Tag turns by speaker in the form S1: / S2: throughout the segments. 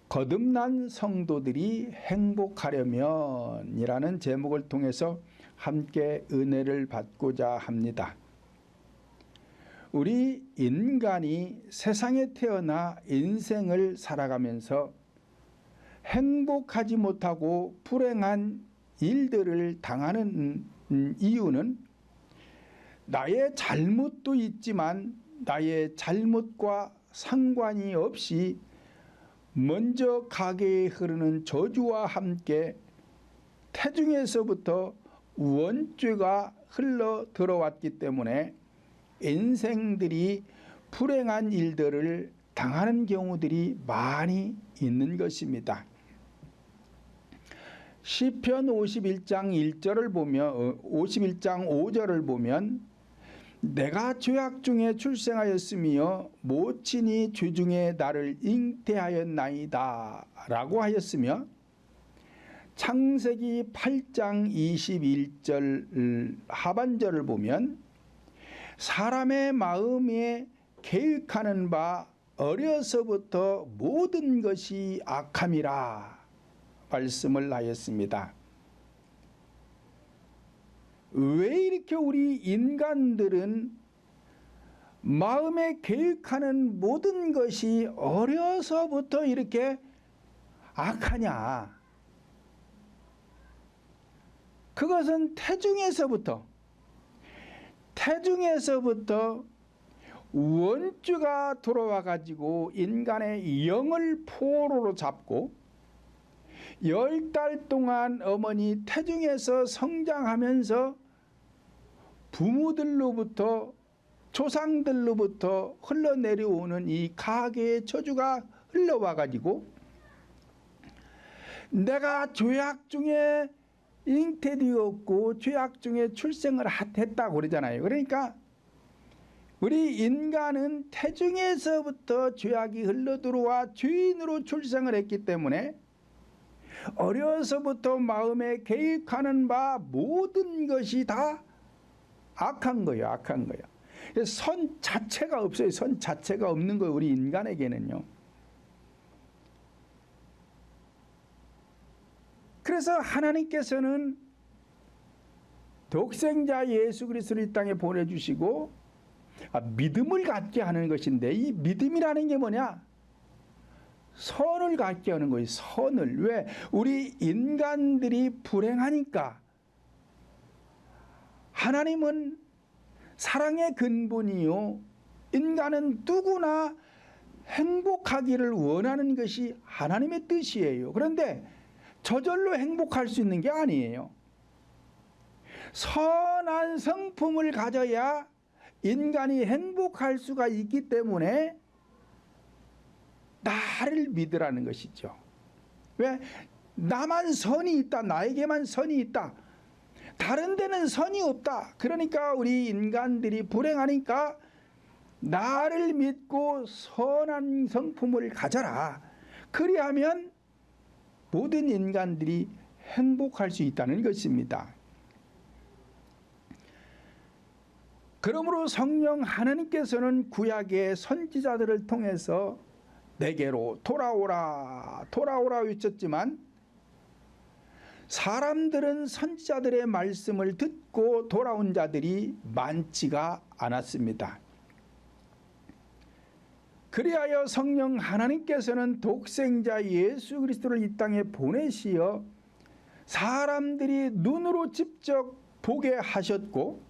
S1: 거듭난 성도들이 행복하려면 이라는 제목을 통해서 함께 은혜를 받고자 합니다. 우리 인간이 세상에 태어나 인생을 살아가면서 행복하지 못하고 불행한 일들을 당하는 이유는 나의 잘못도 있지만 나의 잘못과 상관이 없이 먼저 가게에 흐르는 저주와 함께 태중에서부터 원죄가 흘러 들어왔기 때문에 인생들이 불행한 일들을 당하는 경우들이 많이 있는 것입니다. 시편 51장 1절을 보면 51장 5절을 보면 내가 죄악 중에 출생하였으며 모친이 죄중에 나를 잉태하였나이다 라고 하였으며 창세기 8장 21절 하반절을 보면 사람의 마음에 계획하는 바 어려서부터 모든 것이 악함이라 말씀을 하였습니다. 왜 이렇게 우리 인간들은 마음에 계획하는 모든 것이 어려서부터 이렇게 악하냐? 그것은 태중에서부터 원죄가 들어와 가지고 인간의 영을 포로로 잡고 10달 동안 어머니 태중에서 성장하면서 부모들로부터 조상들로부터 흘러내려오는 이 가계의 저주가 흘러와 가지고 내가 죄악 중에 잉태되었고 죄악 중에 출생을 했다고 그러잖아요. 그러니까 우리 인간은 태중에서부터 죄악이 흘러들어와 죄인으로 출생을 했기 때문에 어려서부터 마음에 계획하는 바 모든 것이 다 악한 거예요. 악한 거예요. 선 자체가 없어요. 선 자체가 없는 거예요. 우리 인간에게는요. 그래서 하나님께서는 독생자 예수 그리스도를 이 땅에 보내주시고 믿음을 갖게 하는 것인데 이 믿음이라는 게 뭐냐? 선을 갖게 하는 거예요. 선을. 왜? 우리 인간들이 불행하니까 하나님은 사랑의 근본이요. 인간은 누구나 행복하기를 원하는 것이 하나님의 뜻이에요. 그런데 저절로 행복할 수 있는 게 아니에요. 선한 성품을 가져야 인간이 행복할 수가 있기 때문에 나를 믿으라는 것이죠. 왜? 나만 선이 있다. 나에게만 선이 있다. 다른 데는 선이 없다. 그러니까 우리 인간들이 불행하니까 나를 믿고 선한 성품을 가져라. 그리하면 모든 인간들이 행복할 수 있다는 것입니다. 그러므로 성령 하나님께서는 구약의 선지자들을 통해서 내게로 돌아오라 돌아오라 외쳤지만 사람들은 선지자들의 말씀을 듣고 돌아온 자들이 많지가 않았습니다. 그리하여 성령 하나님께서는 독생자 예수 그리스도를 이 땅에 보내시어 사람들이 눈으로 직접 보게 하셨고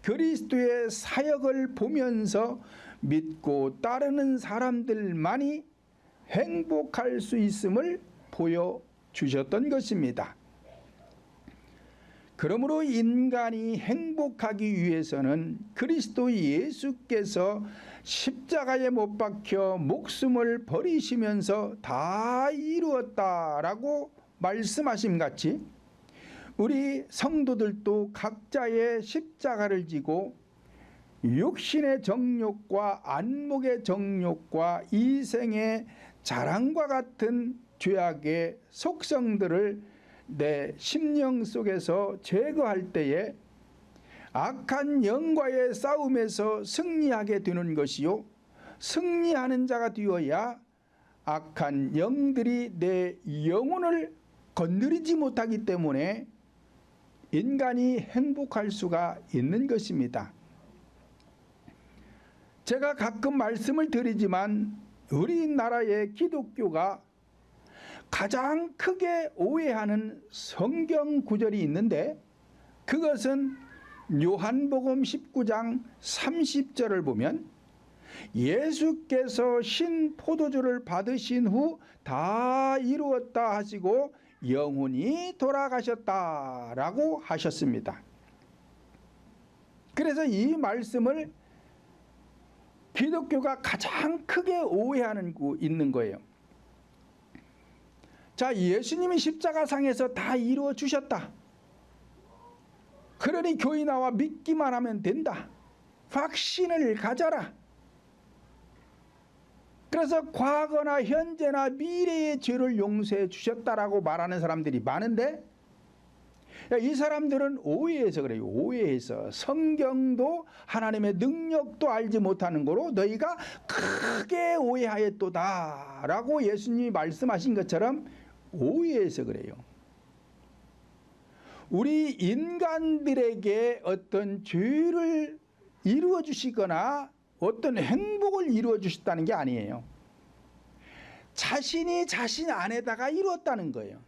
S1: 그리스도의 사역을 보면서 믿고 따르는 사람들만이 행복할 수 있음을 보여주셨던 것입니다. 그러므로 인간이 행복하기 위해서는 그리스도 예수께서 십자가에 못 박혀 목숨을 버리시면서 다 이루었다라고 말씀하심 같이 우리 성도들도 각자의 십자가를 지고 육신의 정욕과 안목의 정욕과 이생의 자랑과 같은 죄악의 속성들을 내 심령 속에서 제거할 때에 악한 영과의 싸움에서 승리하게 되는 것이요 승리하는 자가 되어야 악한 영들이 내 영혼을 건드리지 못하기 때문에 인간이 행복할 수가 있는 것입니다. 제가 가끔 말씀을 드리지만 우리나라의 기독교가 가장 크게 오해하는 성경 구절이 있는데, 그것은 요한복음 19장 30절을 보면 예수께서 신 포도주를 받으신 후 다 이루었다 하시고 영혼이 돌아가셨다라고 하셨습니다. 그래서 이 말씀을 기독교가 가장 크게 오해하는 있는 거예요. 자, 예수님이 십자가상에서 다 이루어 주셨다. 그러니 교회 나와 믿기만 하면 된다. 확신을 가져라. 그래서 과거나 현재나 미래의 죄를 용서해 주셨다라고 말하는 사람들이 많은데, 이 사람들은 오해해서 그래요. 오해해서 성경도 하나님의 능력도 알지 못하는 거로 너희가 크게 오해하였도다 라고 예수님이 말씀하신 것처럼 오해해서 그래요. 우리 인간들에게 어떤 죄를 이루어 주시거나 어떤 행복을 이루어 주셨다는 게 아니에요. 자신이 자신 안에다가 이루었다는 거예요.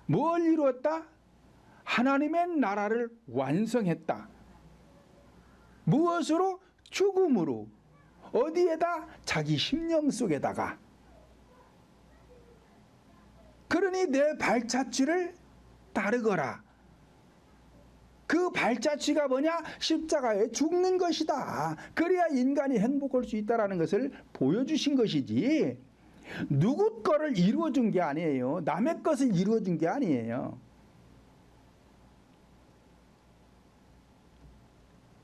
S1: 뭘 이루었다? 하나님의 나라를 완성했다. 무엇으로? 죽음으로. 어디에다? 자기 심령 속에다가. 그러니 내 발자취를 따르거라. 그 발자취가 뭐냐? 십자가에 죽는 것이다. 그래야 인간이 행복할 수 있다는 것을 보여주신 것이지, 누구 거를 이루어준 게 아니에요. 남의 것을 이루어준 게 아니에요.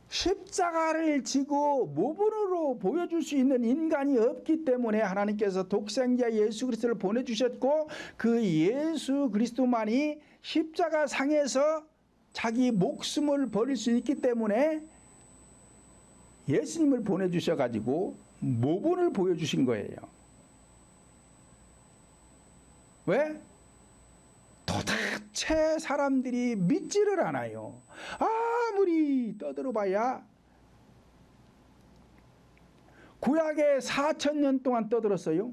S1: 십자가를 지고 모범으로 보여줄 수 있는 인간이 없기 때문에 하나님께서 독생자 예수 그리스도를 보내주셨고, 그 예수 그리스도만이 십자가 상에서 자기 목숨을 버릴 수 있기 때문에 예수님을 보내주셔가지고 모본을 보여주신 거예요. 왜? 도대체 사람들이 믿지를 않아요. 아무리 떠들어봐야 구약에 4,000년 동안 떠들었어요.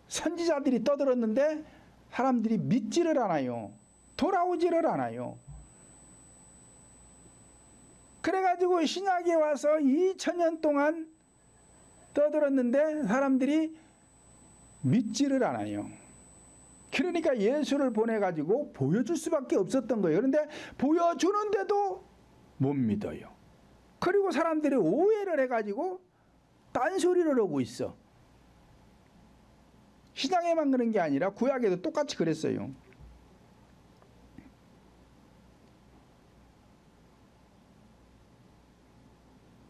S1: 선지자들이 떠들었는데 사람들이 믿지를 않아요. 돌아오지를 않아요. 그래가지고 신약에 와서 2,000년 동안 떠들었는데 사람들이 믿지를 않아요. 그러니까 예수를 보내가지고 보여줄 수밖에 없었던 거예요. 그런데 보여주는데도 못 믿어요. 그리고 사람들이 오해를 해가지고 딴소리를 하고 있어. 신약에만 그런 게 아니라 구약에도 똑같이 그랬어요.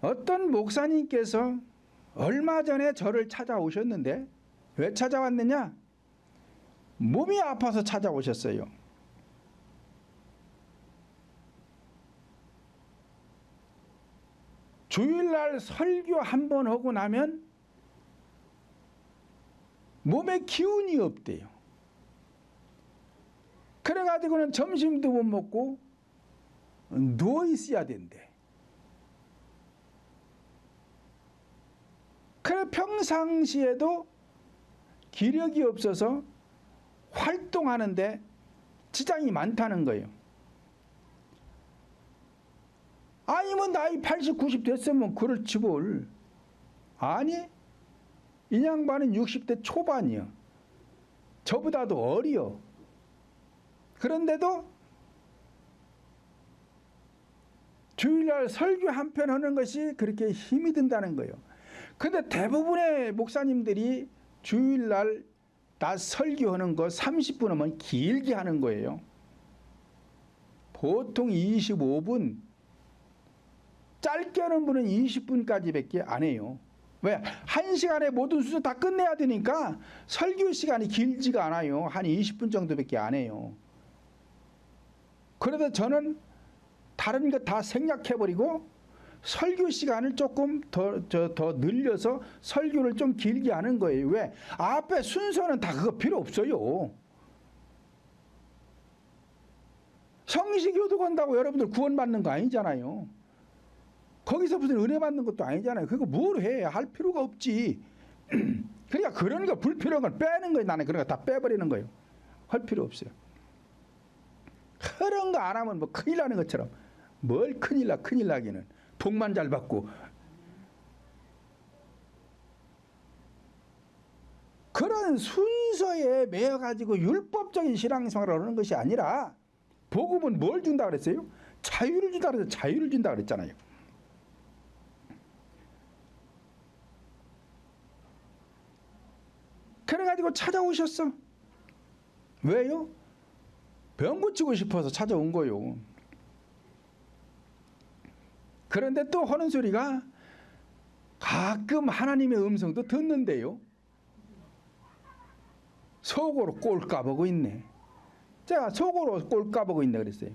S1: 어떤 목사님께서 얼마 전에 저를 찾아오셨는데, 왜 찾아왔느냐? 몸이 아파서 찾아오셨어요. 주일날 설교 한 번 하고 나면 몸에 기운이 없대요. 그래가지고는 점심도 못 먹고 누워 있어야 된대. 그래 평상시에도 기력이 없어서 활동하는데 지장이 많다는 거예요. 아니 뭐 나이 80, 90 됐으면 그렇지 뭘. 아니 이 양반은 60대 초반이야. 저보다도 어려. 그런데도 주일날 설교 한 편 하는 것이 그렇게 힘이 든다는 거예요. 근데 대부분의 목사님들이 주일날 나 설교하는 거 30분 하면 길게 하는 거예요. 보통 25분, 짧게 하는 분은 20분까지밖에 안 해요. 왜? 1시간에 모든 순서 다 끝내야 되니까 설교 시간이 길지가 않아요. 한 20분 정도밖에 안 해요. 그래서 저는 다른 거 다 생략해버리고 설교 시간을 조금 더 늘려서 설교를 좀 길게 하는 거예요. 왜? 앞에 순서는 다 그거 필요 없어요. 성시교도 간다고 여러분들 구원받는 거 아니잖아요. 거기서 무슨 은혜 받는 것도 아니잖아요. 그거 뭘 해? 할 필요가 없지. 그러니까 그런 거 불필요한 걸 빼는 거예요. 나는 그런 거 다 빼버리는 거예요. 할 필요 없어요. 그런 거 안 하면 뭐 큰일 나는 것처럼. 뭘 큰일 나, 큰일 나기는. 복만 잘 받고. 그런 순서에 매여가지고 율법적인 신앙생활을 하는 것이 아니라 복음은 뭘 준다 그랬어요? 자유를 준다 그랬어요. 자유를 준다 그랬잖아요. 그래가지고 찾아오셨어. 왜요? 병 고치고 싶어서 찾아온 거요. 그런데 또 하는 소리가 가끔 하나님의 음성도 듣는데요. 속으로 꼴 까보고 있네. 제가 속으로 꼴 까보고 있네 그랬어요.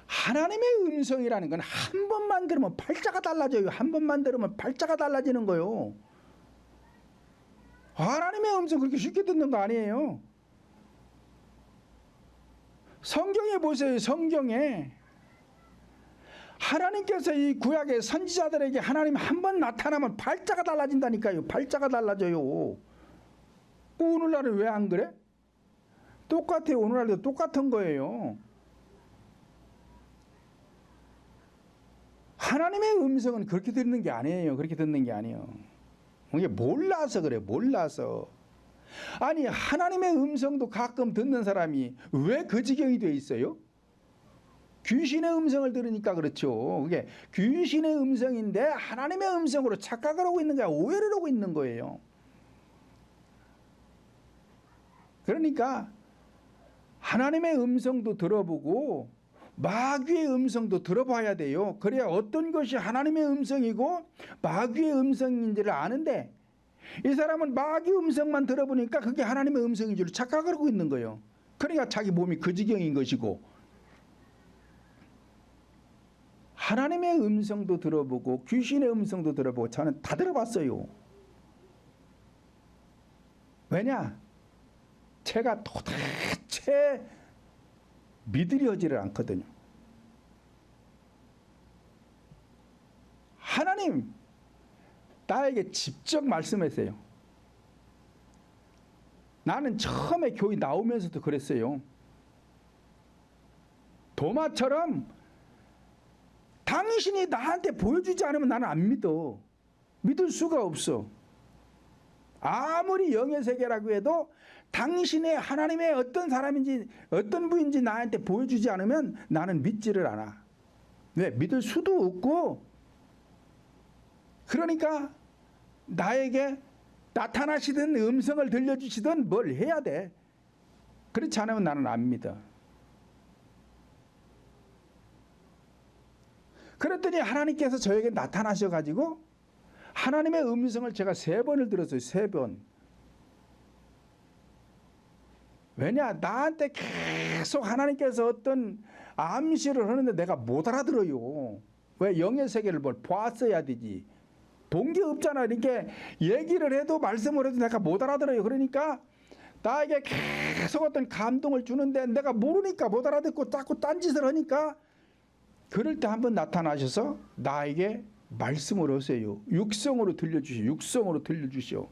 S1: 하나님의 음성이라는 건 한 번만 들으면 팔자가 달라져요. 한 번만 들으면 팔자가 달라지는 거요. 하나님의 음성 그렇게 쉽게 듣는 거 아니에요. 성경에 보세요. 성경에 하나님께서 이 구약의 선지자들에게 하나님 한 번 나타나면 팔자가 달라진다니까요. 팔자가 달라져요. 오늘날은 왜 안 그래? 똑같아요. 오늘날도 똑같은 거예요. 하나님의 음성은 그렇게 듣는 게 아니에요. 그렇게 듣는 게 아니에요. 이게 몰라서 그래. 몰라서. 아니 하나님의 음성도 가끔 듣는 사람이 왜 그 지경이 돼 있어요? 귀신의 음성을 들으니까 그렇죠. 그게 귀신의 음성인데 하나님의 음성으로 착각을 하고 있는 거야. 오해를 하고 있는 거예요. 그러니까 하나님의 음성도 들어보고 마귀의 음성도 들어봐야 돼요. 그래야 어떤 것이 하나님의 음성이고 마귀의 음성인지를 아는데 이 사람은 마귀 음성만 들어보니까 그게 하나님의 음성인 줄 착각을 하고 있는 거예요. 그러니까 자기 몸이 그 지경인 것이고 하나님의 음성도 들어보고 귀신의 음성도 들어보고 저는 다 들어봤어요. 왜냐? 제가 도대체 믿으려지를 않거든요. 하나님 나에게 직접 말씀하세요. 나는 처음에 교회 나오면서도 그랬어요. 도마처럼 당신이 나한테 보여주지 않으면 나는 안 믿어. 믿을 수가 없어. 아무리 영의 세계라고 해도 당신의 하나님의 어떤 사람인지 어떤 분인지 나한테 보여주지 않으면 나는 믿지를 않아. 왜? 믿을 수도 없고. 그러니까 나에게 나타나시든 음성을 들려주시든 뭘 해야 돼. 그렇지 않으면 나는 안 믿어. 그랬더니 하나님께서 저에게 나타나셔가지고 하나님의 음성을 제가 3번을 들었어요. 3번. 왜냐? 나한테 계속 하나님께서 어떤 암시를 하는데 내가 못 알아들어요. 왜? 영의 세계를 뭘 봤어야 되지. 본 게 없잖아. 이렇게 얘기를 해도 말씀을 해도 내가 못 알아들어요. 그러니까 나에게 계속 어떤 감동을 주는데 내가 모르니까 못 알아듣고 자꾸 딴짓을 하니까 그럴 때 한번 나타나셔서 나에게 말씀을 하세요. 육성으로 들려주시오. 육성으로 들려주시오.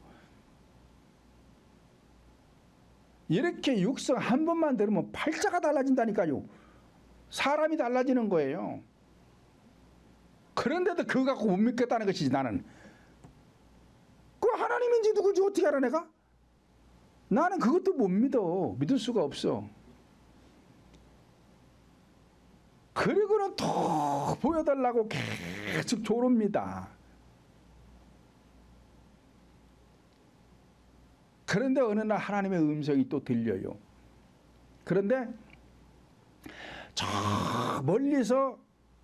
S1: 이렇게 육성 한 번만 들으면 팔자가 달라진다니까요. 사람이 달라지는 거예요. 그런데도 그거 갖고 못 믿겠다는 것이지 나는. 그 하나님인지 누구인지 어떻게 알아 내가? 나는 그것도 못 믿어. 믿을 수가 없어. 그리고는 더 보여달라고 계속 조릅니다. 그런데 어느 날 하나님의 음성이 또 들려요. 그런데 저 멀리서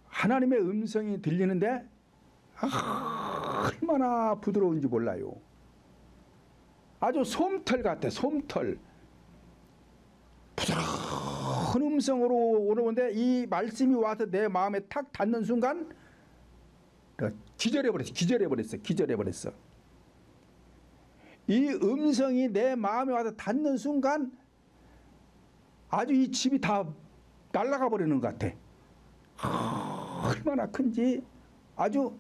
S1: 하나님의 음성이 들리는데 얼마나 부드러운지 몰라요. 아주 솜털 같아. 솜털. 큰 음성으로 오는데 이 말씀이 와서 내 마음에 탁 닿는 순간 기절해버렸어. 이 음성이 내 마음에 와서 닿는 순간 아주 이 집이 다 날아가 버리는 것 같아. 얼마나 큰지 아주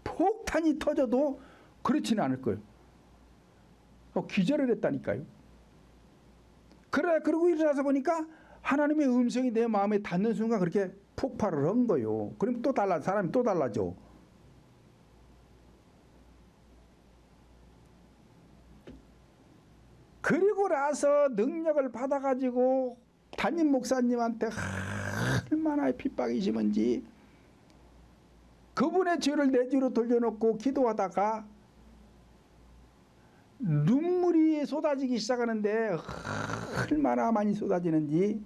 S1: 폭탄이 터져도 그렇지는 않을 거예요. 기절을 했다니까요. 그러고 일어나서 보니까 하나님의 음성이 내 마음에 닿는 순간 그렇게 폭발을 한 거예요. 그럼 또 사람이 또 달라져. 그리고 나서 능력을 받아가지고 담임 목사님한테 얼마나 핍박이 심한지 그분의 죄를 내 뒤로 돌려놓고 기도하다가 눈물이 쏟아지기 시작하는데 얼마나 많이 쏟아지는지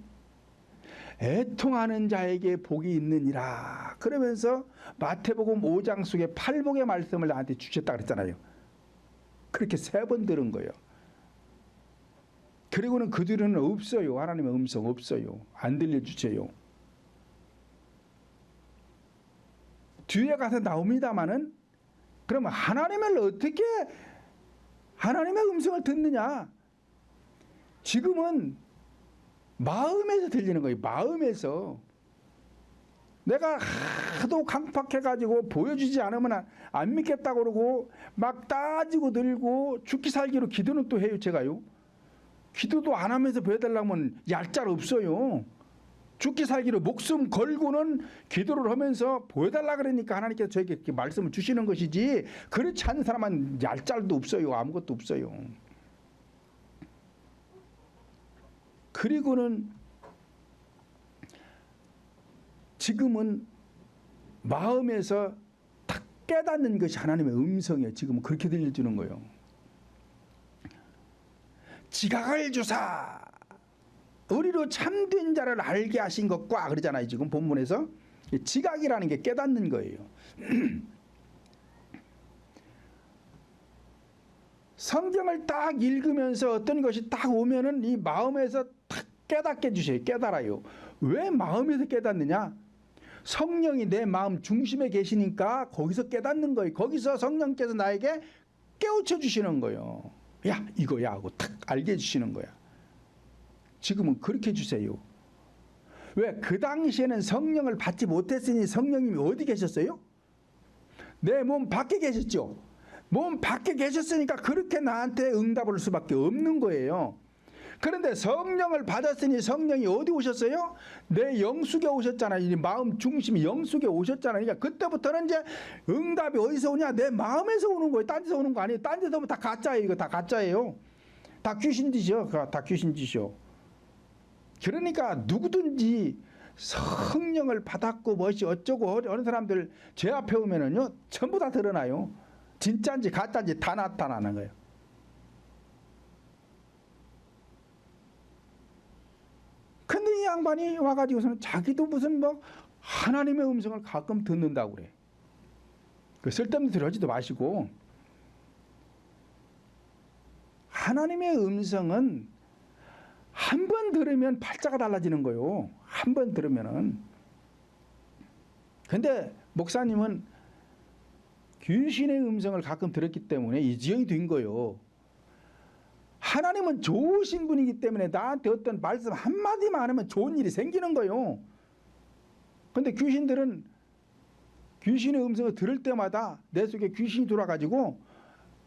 S1: 애통하는 자에게 복이 있느니라 그러면서 마태복음 5장 속에 팔복의 말씀을 나한테 주셨다 그랬잖아요. 그렇게 3번 들은 거예요. 그리고는 그 뒤로는 없어요. 하나님의 음성 없어요. 안 들려주세요. 뒤에 가서 나옵니다마는 그러면 하나님의 음성을 듣느냐? 지금은 마음에서 들리는 거예요. 마음에서. 내가 하도 강팍해가지고 보여주지 않으면 안 믿겠다고 그러고 막 따지고 들고 죽기 살기로 기도는 또 해요. 제가요. 기도도 안 하면서 보여달라면 얄짤 없어요. 죽기 살기로 목숨 걸고는 기도를 하면서 보여달라 그러니까 하나님께서 저에게 이렇게 말씀을 주시는 것이지 그렇지 않은 사람은 얄짤도 없어요. 아무것도 없어요. 그리고는 지금은 마음에서 탁 깨닫는 것이 하나님의 음성이에요. 지금은 그렇게 들려주는 거예요. 지각을 주사 우리로 참된 자를 알게 하신 것과 그러잖아요. 지금 본문에서 지각이라는 게 깨닫는 거예요. 성경을 딱 읽으면서 어떤 것이 딱 오면은 이 마음에서 딱 깨닫게 해주셔요. 깨달아요. 왜 마음에서 깨닫느냐? 성령이 내 마음 중심에 계시니까 거기서 깨닫는 거예요. 거기서 성령께서 나에게 깨우쳐 주시는 거예요. 야 이거야 하고 탁 알게 해주시는 거야. 지금은 그렇게 해주세요. 왜? 그 당시에는 성령을 받지 못했으니 성령님이 어디 계셨어요? 내 몸 밖에 계셨죠. 몸 밖에 계셨으니까 그렇게 나한테 응답을 할 수밖에 없는 거예요. 그런데 성령을 받았으니 성령이 어디 오셨어요? 내 영속에 오셨잖아요. 이 마음 중심이 영속에 오셨잖아요. 그러니까 그때부터는 이제 응답이 어디서 오냐? 내 마음에서 오는 거예요. 딴 데서 오는 거 아니에요. 딴 데서 오면 다 가짜예요. 이거 다 가짜예요. 다 귀신 짓이요. 다 귀신 짓이요. 그러니까 누구든지 성령을 받았고 뭐지 어쩌고 어느 사람들 죄 앞에 오면은요 전부 다 드러나요. 진짜인지 가짜인지 다 나타나는 거예요. 근데 이 양반이 와가지고서는 자기도 무슨 뭐 하나님의 음성을 가끔 듣는다고 그래. 그 쓸데없는 소리 하지도 마시고 하나님의 음성은 한 번 들으면 팔자가 달라지는 거예요. 한 번 들으면은. 근데 목사님은 귀신의 음성을 가끔 들었기 때문에 이 지경이 된 거예요. 하나님은 좋으신 분이기 때문에 나한테 어떤 말씀 한마디만 하면 좋은 일이 생기는 거예요. 근데 귀신들은 귀신의 음성을 들을 때마다 내 속에 귀신이 돌아가지고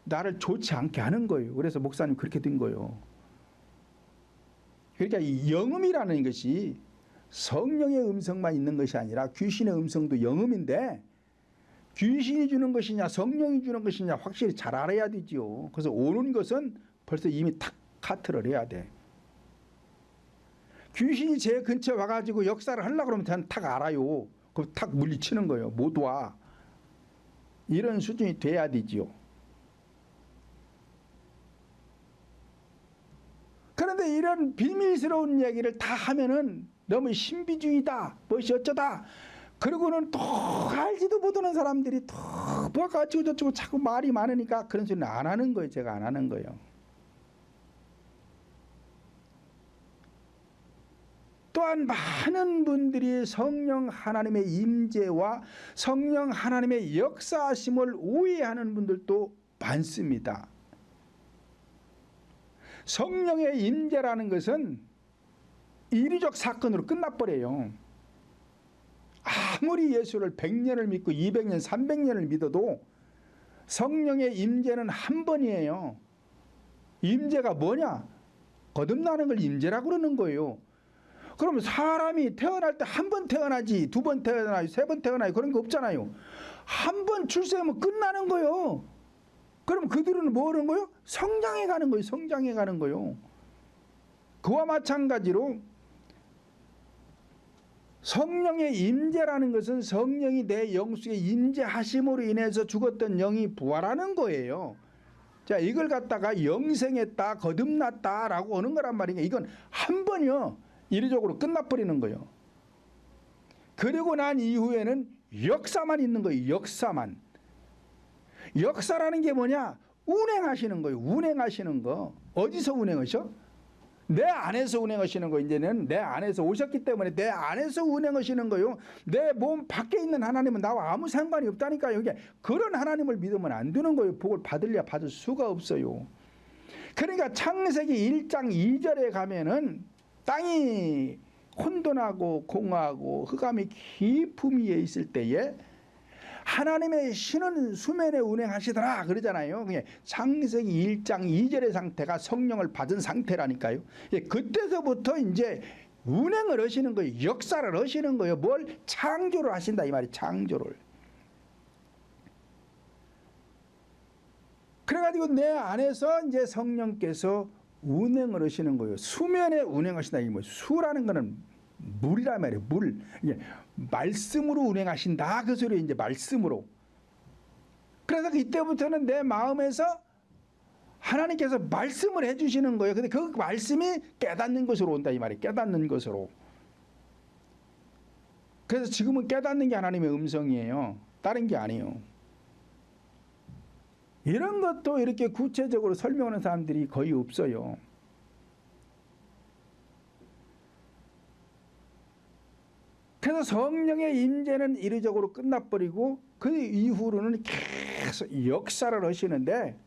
S1: 나를 좋지 않게 하는 거예요. 그래서 목사님 그렇게 된 거예요. 그러니까 이 영음이라는 것이 성령의 음성만 있는 것이 아니라 귀신의 음성도 영음인데 귀신이 주는 것이냐 성령이 주는 것이냐 확실히 잘 알아야 되지요. 그래서 오는 것은 벌써 이미 탁 카트를 해야 돼. 귀신이 제 근처에 와가지고 역사를 하려고 그러면 저는 탁 알아요. 그럼 탁 물리치는 거예요. 못 와. 이런 수준이 돼야 되지요. 그런데 이런 비밀스러운 얘기를 다 하면은 너무 신비주의다, 무엇이 어쩌다. 그리고는 또 알지도 못하는 사람들이 또 뭐가 어쩌고 저쩌고 자꾸 말이 많으니까 그런 소리는 안 하는 거예요. 제가 안 하는 거예요. 또한 많은 분들이 성령 하나님의 임재와 성령 하나님의 역사하심을 오해하는 분들도 많습니다. 성령의 임재라는 것은 이류적 사건으로 끝나버려요. 아무리 예수를 100년을 믿고 200년, 300년을 믿어도 성령의 임재는 한 번이에요. 임재가 뭐냐? 거듭나는 걸 임재라고 그러는 거예요. 그럼 사람이 태어날 때 한 번 태어나지, 두 번 태어나지, 세 번 태어나지 그런 거 없잖아요. 한 번 출생하면 끝나는 거예요. 그럼 그들은 뭐 하는 거예요? 성장해 가는 거예요. 성장해 가는 거예요. 그와 마찬가지로 성령의 임재라는 것은 성령이 내 영 속에 임재하심으로 인해서 죽었던 영이 부활하는 거예요. 자, 이걸 갖다가 영생했다, 거듭났다라고 하는 거란 말이에요. 이건 한 번이요. 이례적으로 끝나버리는 거예요. 그리고 난 이후에는 역사만 있는 거예요. 역사만. 역사라는 게 뭐냐? 운행하시는 거예요. 운행하시는 거. 어디서 운행하셔? 내 안에서 운행하시는 거. 이제는 내 안에서 오셨기 때문에 내 안에서 운행하시는 거예요. 내 몸 밖에 있는 하나님은 나와 아무 상관이 없다니까요. 이게 그런 하나님을 믿으면 안 되는 거예요. 복을 받으려 받을 수가 없어요. 그러니까 창세기 1장 2절에 가면은 땅이 혼돈하고 공허하고 흑암이 깊음 위에 있을 때에 하나님의 신은 수면에 운행하시더라 그러잖아요. 창세기 1장 2절의 상태가 성령을 받은 상태라니까요. 그때서부터 이제 운행을 하시는 거예요. 역사를 하시는 거예요. 뭘? 창조를 하신다 이 말이 창조를. 그래가지고 내 안에서 이제 성령께서 운행을 하시는 거예요. 수면에 운행하신다. 이게 뭐 수라는 거는 물이란 말이에요. 물. 이게 말씀으로 운행하신다. 그 소리 이제 말씀으로. 그래서 이때부터는 내 마음에서 하나님께서 말씀을 해주시는 거예요. 근데 그 말씀이 깨닫는 것으로 온다 이 말이에요. 깨닫는 것으로. 그래서 지금은 깨닫는 게 하나님의 음성이에요. 다른 게 아니에요. 이런 것도 이렇게 구체적으로 설명하는 사람들이 거의 없어요. 그래서 성령의 임재는 이례적으로 끝나버리고 그 이후로는 계속 역사를 하시는데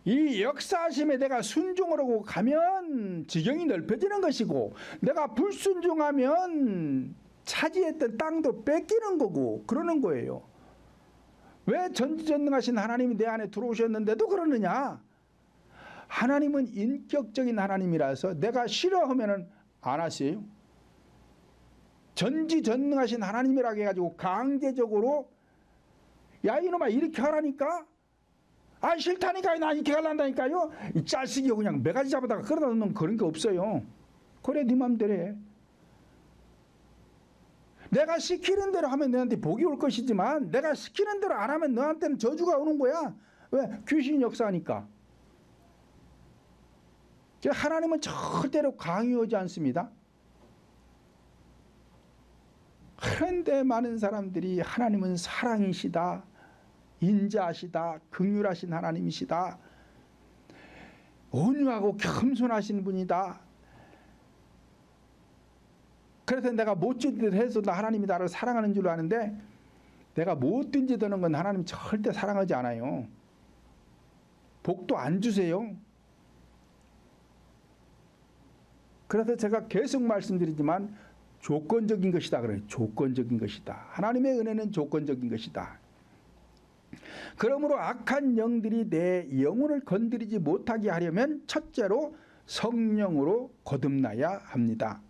S1: 이 역사하심에 내가 순종을 하고 가면 지경이 넓혀지는 것이고 내가 불순종하면 차지했던 땅도 뺏기는 거고 그러는 거예요. 왜 전지전능하신 하나님이 내 안에 들어오셨는데도 그러느냐? 하나님은 인격적인 하나님이라서 내가 싫어하면 안 하세요. 전지전능하신 하나님이라고 해가지고 강제적으로 야 이놈아 이렇게 하라니까? 아 싫다니까 나 이렇게 하란다니까요? 이 자식이 그냥 매가지 잡아다가 끌어다 놓는 그런 게 없어요. 그래 네 맘대로 해. 내가 시키는 대로 하면 너한테 복이 올 것이지만 내가 시키는 대로 안 하면 너한테는 저주가 오는 거야. 왜? 귀신 역사하니까. 하나님은 절대로 강요하지 않습니다. 그런데 많은 사람들이 하나님은 사랑이시다, 인자하시다, 긍휼하신 하나님이시다, 온유하고 겸손하신 분이다. 그래서 내가 못된 짓을 해서도 하나님이 나를 사랑하는 줄 아는데 내가 못된 짓 하는 건 하나님 절대 사랑하지 않아요. 복도 안 주세요. 그래서 제가 계속 말씀드리지만 조건적인 것이다 그래요. 조건적인 것이다. 하나님의 은혜는 조건적인 것이다. 그러므로 악한 영들이 내 영혼을 건드리지 못하게 하려면 첫째로 성령으로 거듭나야 합니다.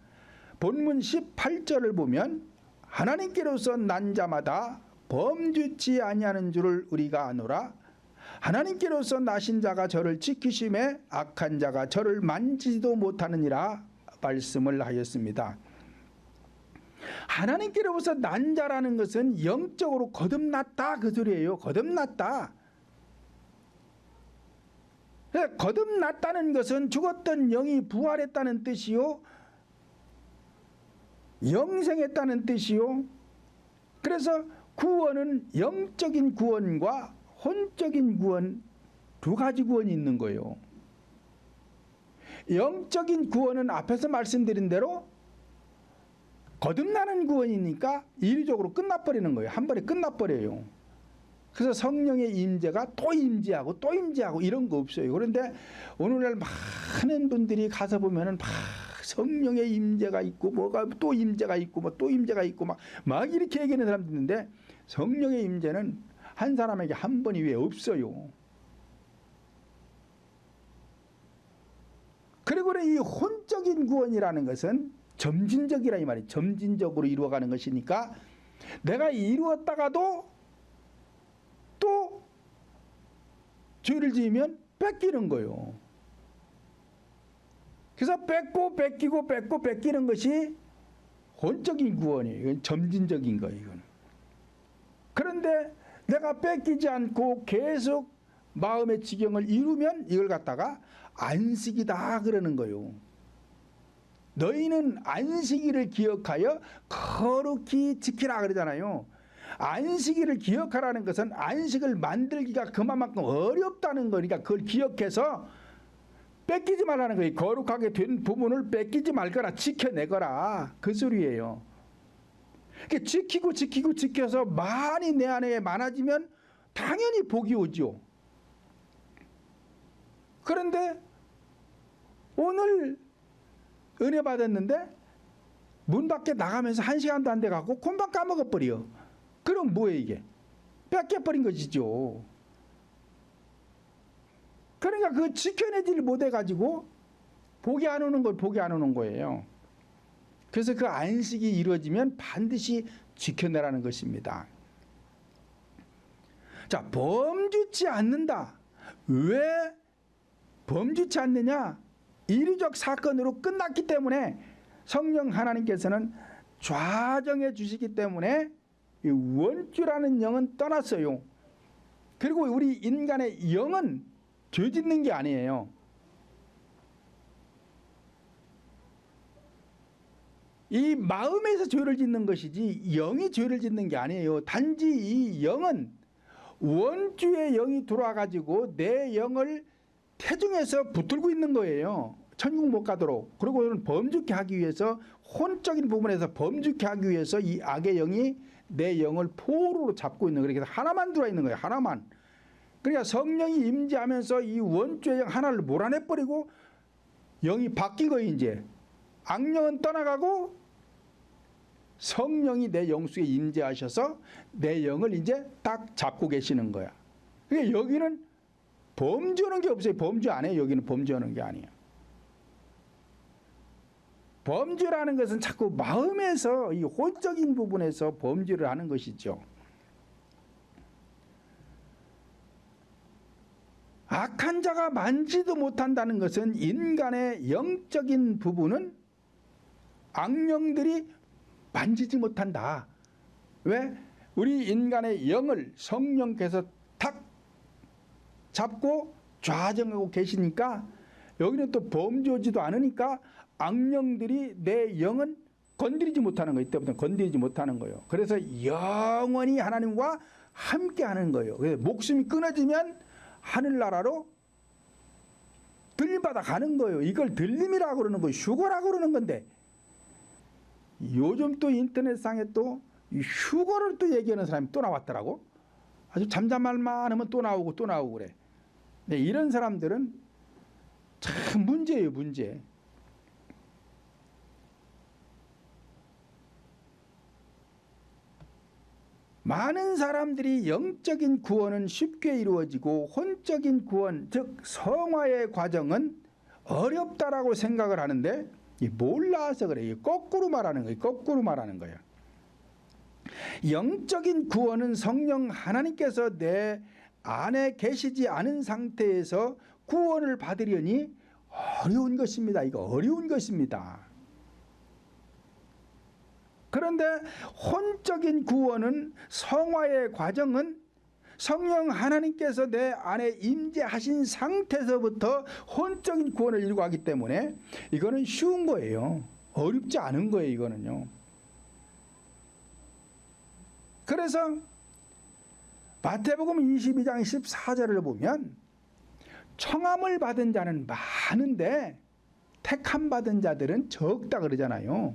S1: 본문 18절을 보면 하나님께로서 난 자마다 범죄치 아니하는 줄을 우리가 아노라. 하나님께로서 나신 자가 저를 지키심에 악한 자가 저를 만지지도 못하느니라 말씀을 하였습니다. 하나님께로부터 난 자라는 것은 영적으로 거듭났다 그 소리예요. 거듭났다. 거듭났다는 것은 죽었던 영이 부활했다는 뜻이요, 영생했다는 뜻이요. 그래서 구원은 영적인 구원과 혼적인 구원 두 가지 구원이 있는 거예요. 영적인 구원은 앞에서 말씀드린 대로 거듭나는 구원이니까 이리적으로 끝나버리는 거예요. 한 번에 끝나버려요. 그래서 성령의 임재가 또 임재하고 또 임재하고 이런 거 없어요. 그런데 오늘날 많은 분들이 가서 보면은 막 성령의 임재가 있고 뭐가 또 임재가 있고 뭐 또 임재가 있고 막 이렇게 얘기하는 사람도 있는데 성령의 임재는 한 사람에게 한 번이 왜 없어요. 그리고 이 혼적인 구원이라는 것은 점진적이라 이 말이에요. 점진적으로 이루어가는 것이니까 내가 이루었다가도 또 죄를 지으면 뺏기는 거예요. 그래서 뺏고 뺏기고 뺏고 뺏기는 것이 혼적인 구원이에요. 이건 점진적인 거예요. 이건. 그런데 내가 뺏기지 않고 계속 마음의 지경을 이루면 이걸 갖다가 안식이다 그러는 거예요. 너희는 안식일을 기억하여 거룩히 지키라 그러잖아요. 안식일을 기억하라는 것은 안식을 만들기가 그만큼 어렵다는 거니까 그걸 기억해서 뺏기지 말라는 거예요. 거룩하게 된 부분을 뺏기지 말거라, 지켜내거라 그 소리예요. 지켜서 많이 내 안에 많아지면 당연히 복이 오죠. 그런데 오늘 은혜 받았는데 문 밖에 나가면서 1시간도 안 돼갖고 금방 까먹어버려. 그럼 뭐예요 이게? 뺏겨버린 것이죠. 그러니까 그 지켜내지를 못해가지고 복이 안 오는 걸 복이 안 오는 거예요. 그래서 그 안식이 이루어지면 반드시 지켜내라는 것입니다. 자, 범주치 않는다. 왜 범주치 않느냐? 이리적 사건으로 끝났기 때문에 성령 하나님께서는 좌정해 주시기 때문에 이 원주라는 영은 떠났어요. 그리고 우리 인간의 영은 죄 짓는 게 아니에요. 이 마음에서 죄를 짓는 것이지 영이 죄를 짓는 게 아니에요. 단지 이 영은 원주의 영이 들어와가지고 내 영을 태중에서 붙들고 있는 거예요. 천국 못 가도록. 그리고 범죄케 하기 위해서 혼적인 부분에서 범죄케 하기 위해서 이 악의 영이 내 영을 포로로 잡고 있는 거예요. 그래서 하나만 들어와 있는 거예요. 하나만. 그러니까 성령이 임재하면서 이 원죄의 영 하나를 몰아내버리고 영이 바뀐 거예요. 이제 악령은 떠나가고 성령이 내 영 속에 임재하셔서 내 영을 이제 딱 잡고 계시는 거야. 그러니까 여기는 범죄하는 게 없어요. 범죄 안 해요. 여기는 범죄하는 게 아니에요. 범죄라는 것은 자꾸 마음에서 이 혼적인 부분에서 범죄를 하는 것이죠. 악한 자가 만지도 못한다는 것은 인간의 영적인 부분은 악령들이 만지지 못한다. 왜? 우리 인간의 영을 성령께서 탁 잡고 좌정하고 계시니까 여기는 또 범죄하지도 않으니까 악령들이 내 영은 건드리지 못하는 거예요. 이때부터 건드리지 못하는 거예요. 그래서 영원히 하나님과 함께 하는 거예요. 그래서 목숨이 끊어지면 하늘나라로 들림받아 가는 거예요. 이걸 들림이라고 그러는 거예요. 휴거라고 그러는 건데 요즘 또 인터넷상에 또 휴거를 또 얘기하는 사람이 또 나왔더라고. 아주 잠잠할만 하면 또 나오고 또 나오고 그래. 네, 이런 사람들은 참 문제예요. 문제. 많은 사람들이 영적인 구원은 쉽게 이루어지고 혼적인 구원, 즉 성화의 과정은 어렵다라고 생각을 하는데 몰라서 그래요. 거꾸로 말하는 거예요. 거꾸로 말하는 거예요. 영적인 구원은 성령 하나님께서 내 안에 계시지 않은 상태에서 구원을 받으려니 어려운 것입니다. 이거 어려운 것입니다. 그런데 혼적인 구원은 성화의 과정은 성령 하나님께서 내 안에 임재하신 상태에서부터 혼적인 구원을 이루어가기 때문에 이거는 쉬운 거예요. 어렵지 않은 거예요. 이거는요. 그래서 마태복음 22장 14절을 보면 청함을 받은 자는 많은데 택함 받은 자들은 적다 그러잖아요.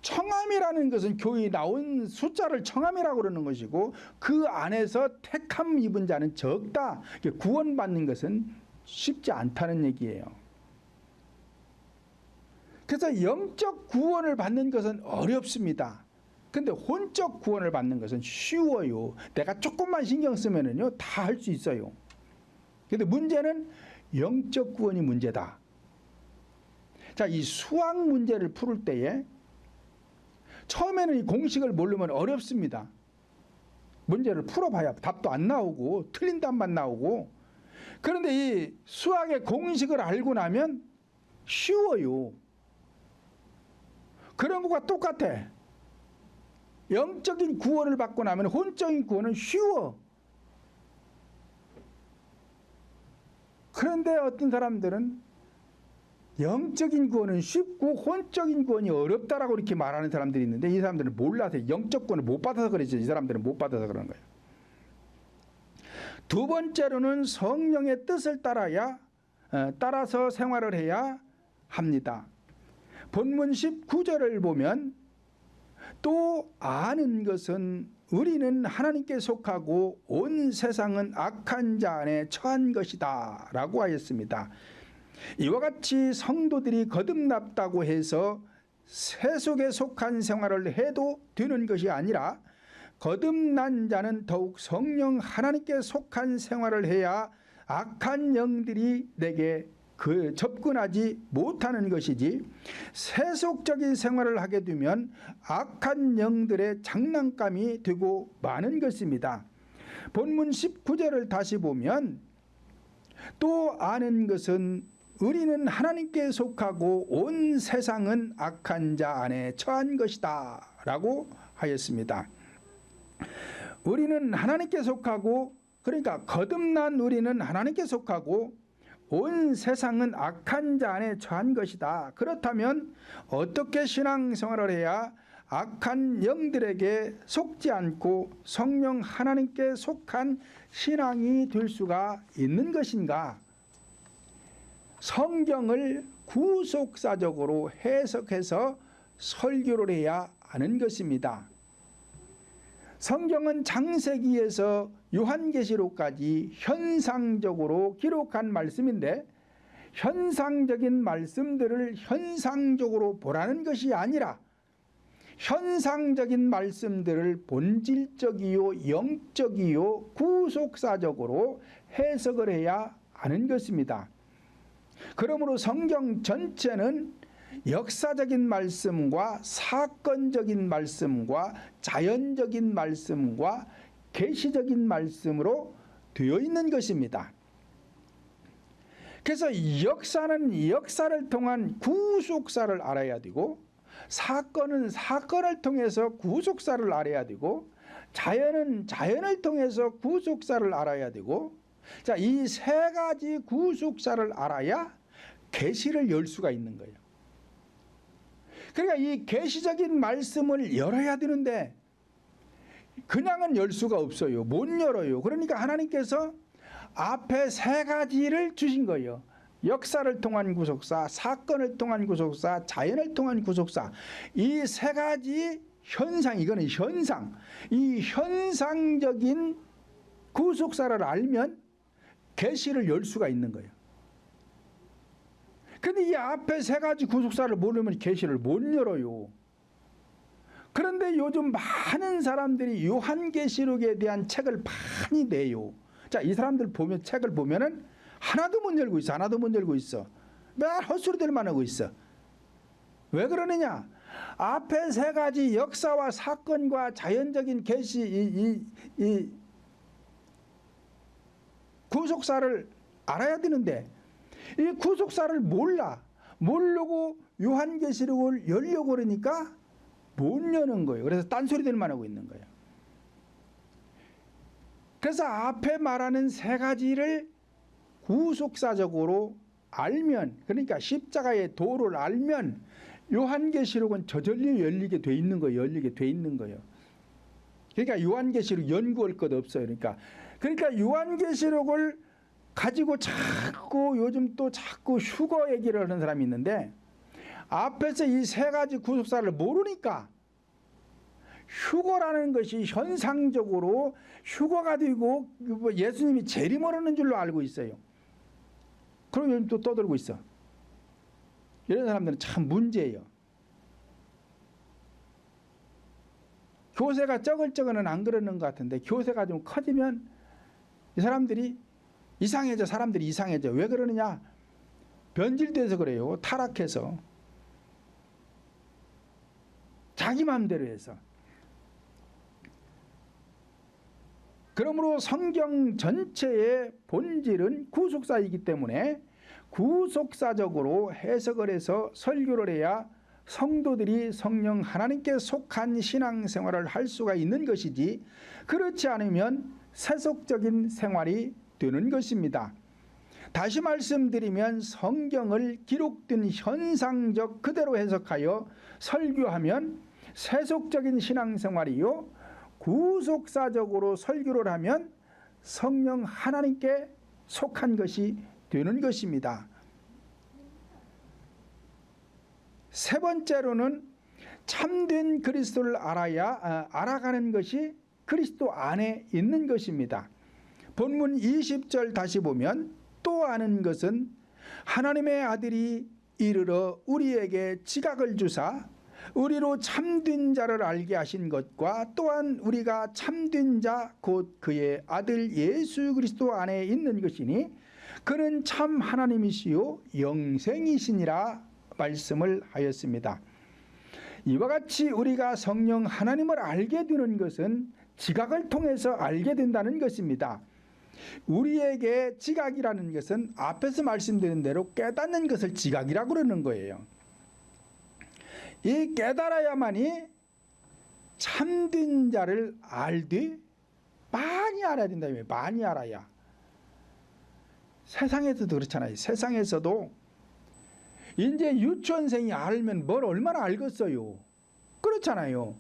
S1: 청함이라는 것은 교회에 나온 숫자를 청함이라고 그러는 것이고 그 안에서 택함 입은 자는 적다. 구원받는 것은 쉽지 않다는 얘기예요. 그래서 영적 구원을 받는 것은 어렵습니다. 근데 혼적 구원을 받는 것은 쉬워요. 내가 조금만 신경 쓰면은요, 다 할 수 있어요. 근데 문제는 영적 구원이 문제다. 자, 이 수학 문제를 풀을 때에 처음에는 이 공식을 모르면 어렵습니다. 문제를 풀어봐야 답도 안 나오고 틀린 답만 나오고. 그런데 이 수학의 공식을 알고 나면 쉬워요. 그런 것과 똑같아. 영적인 구원을 받고 나면 혼적인 구원은 쉬워. 그런데 어떤 사람들은 영적인 구원은 쉽고 혼적인 구원이 어렵다라고 이렇게 말하는 사람들이 있는데 이 사람들은 몰라서 영적 구원을 못 받아서 그러죠. 이 사람들은 못 받아서 그런 거예요. 두 번째로는 성령의 뜻을 따라서 생활을 해야 합니다. 본문 19절을 보면 또 아는 것은 우리는 하나님께 속하고 온 세상은 악한 자 안에 처한 것이다 라고 하였습니다. 이와 같이 성도들이 거듭났다고 해서 세속에 속한 생활을 해도 되는 것이 아니라 거듭난 자는 더욱 성령 하나님께 속한 생활을 해야 악한 영들이 내게 접근하지 못하는 것이지 세속적인 생활을 하게 되면 악한 영들의 장난감이 되고 마는 것입니다. 본문 19절을 다시 보면 또 아는 것은 우리는 하나님께 속하고 온 세상은 악한 자 안에 처한 것이다 라고 하였습니다. 우리는 하나님께 속하고, 그러니까 거듭난 우리는 하나님께 속하고 온 세상은 악한 자 안에 처한 것이다. 그렇다면 어떻게 신앙생활을 해야 악한 영들에게 속지 않고 성령 하나님께 속한 신앙이 될 수가 있는 것인가? 성경을 구속사적으로 해석해서 설교를 해야 하는 것입니다. 성경은 창세기에서 요한계시록까지 현상적으로 기록한 말씀인데 현상적인 말씀들을 현상적으로 보라는 것이 아니라 현상적인 말씀들을 본질적이요 영적이요 구속사적으로 해석을 해야 하는 것입니다. 그러므로 성경 전체는 역사적인 말씀과 사건적인 말씀과 자연적인 말씀과 계시적인 말씀으로 되어 있는 것입니다. 그래서 역사는 역사를 통한 구속사를 알아야 되고 사건은 사건을 통해서 구속사를 알아야 되고 자연은 자연을 통해서 구속사를 알아야 되고 자, 이 세 가지 구속사를 알아야 계시를 열 수가 있는 거예요. 그러니까 이 계시적인 말씀을 열어야 되는데 그냥은 열 수가 없어요. 못 열어요. 그러니까 하나님께서 앞에 세 가지를 주신 거예요. 역사를 통한 구속사, 사건을 통한 구속사, 자연을 통한 구속사. 이 세 가지 현상, 이거는 현상. 이 현상적인 구속사를 알면 계시를 열 수가 있는 거예요. 근데 이 앞에 세 가지 구속사를 모르면 계시를 못 열어요. 그런데 요즘 많은 사람들이 요한계시록에 대한 책을 많이 내요. 자, 이 사람들 보면 책을 보면은 하나도 못 열고 있어. 하나도 못 열고 있어. 맨 헛소리들만 하고 있어. 왜 그러느냐? 앞에 세 가지 역사와 사건과 자연적인 계시 이 구속사를 알아야 되는데 이 구속사를 모르고 요한계시록을 열려고 그러니까 못 여는 거예요. 그래서 딴소리들만 하고 있는 거예요. 그래서 앞에 말하는 세 가지를 구속사적으로 알면, 그러니까 십자가의 도를 알면 요한계시록은 저절로 열리게 돼 있는 거예요. 열리게 돼 있는 거예요. 그러니까 요한계시록 연구할 것 없어요. 그러니까 요한계시록을 가지고 자꾸 요즘 또 자꾸 휴거 얘기를 하는 사람이 있는데 앞에서 이 세 가지 구속사를 모르니까 휴거라는 것이 현상적으로 휴거가 되고 예수님이 재림하는 줄로 알고 있어요. 그럼 요즘 또 떠들고 있어. 이런 사람들은 참 문제예요. 교세가 적을적은 안 그러는 것 같은데 교세가 좀 커지면 이 사람들이 이상해져. 사람들이 이상해져. 왜 그러느냐? 변질돼서 그래요. 타락해서. 자기 마음대로 해서. 그러므로 성경 전체의 본질은 구속사이기 때문에 구속사적으로 해석을 해서 설교를 해야 성도들이 성령 하나님께 속한 신앙생활을 할 수가 있는 것이지, 그렇지 않으면 세속적인 생활이 되는 것입니다. 다시 말씀드리면 성경을 기록된 현상적 그대로 해석하여 설교하면 세속적인 신앙생활이요, 구속사적으로 설교를 하면 성령 하나님께 속한 것이 되는 것입니다. 세 번째로는 참된 그리스도를 알아가는 것이 그리스도 안에 있는 것입니다. 본문 20절 다시 보면 또 아는 것은 하나님의 아들이 이르러 우리에게 지각을 주사 우리로 참된 자를 알게 하신 것과 또한 우리가 참된 자 곧 그의 아들 예수 그리스도 안에 있는 것이니 그는 참 하나님이시요 영생이시니라 말씀을 하였습니다. 이와 같이 우리가 성령 하나님을 알게 되는 것은 지각을 통해서 알게 된다는 것입니다. 우리에게 지각이라는 것은 앞에서 말씀드린 대로 깨닫는 것을 지각이라고 그러는 거예요. 이 깨달아야만이 참된 자를 알되 많이 알아야 된다. 많이 알아야. 세상에서도 그렇잖아요. 세상에서도 이제 유치원생이 알면 뭘 얼마나 알겠어요. 그렇잖아요.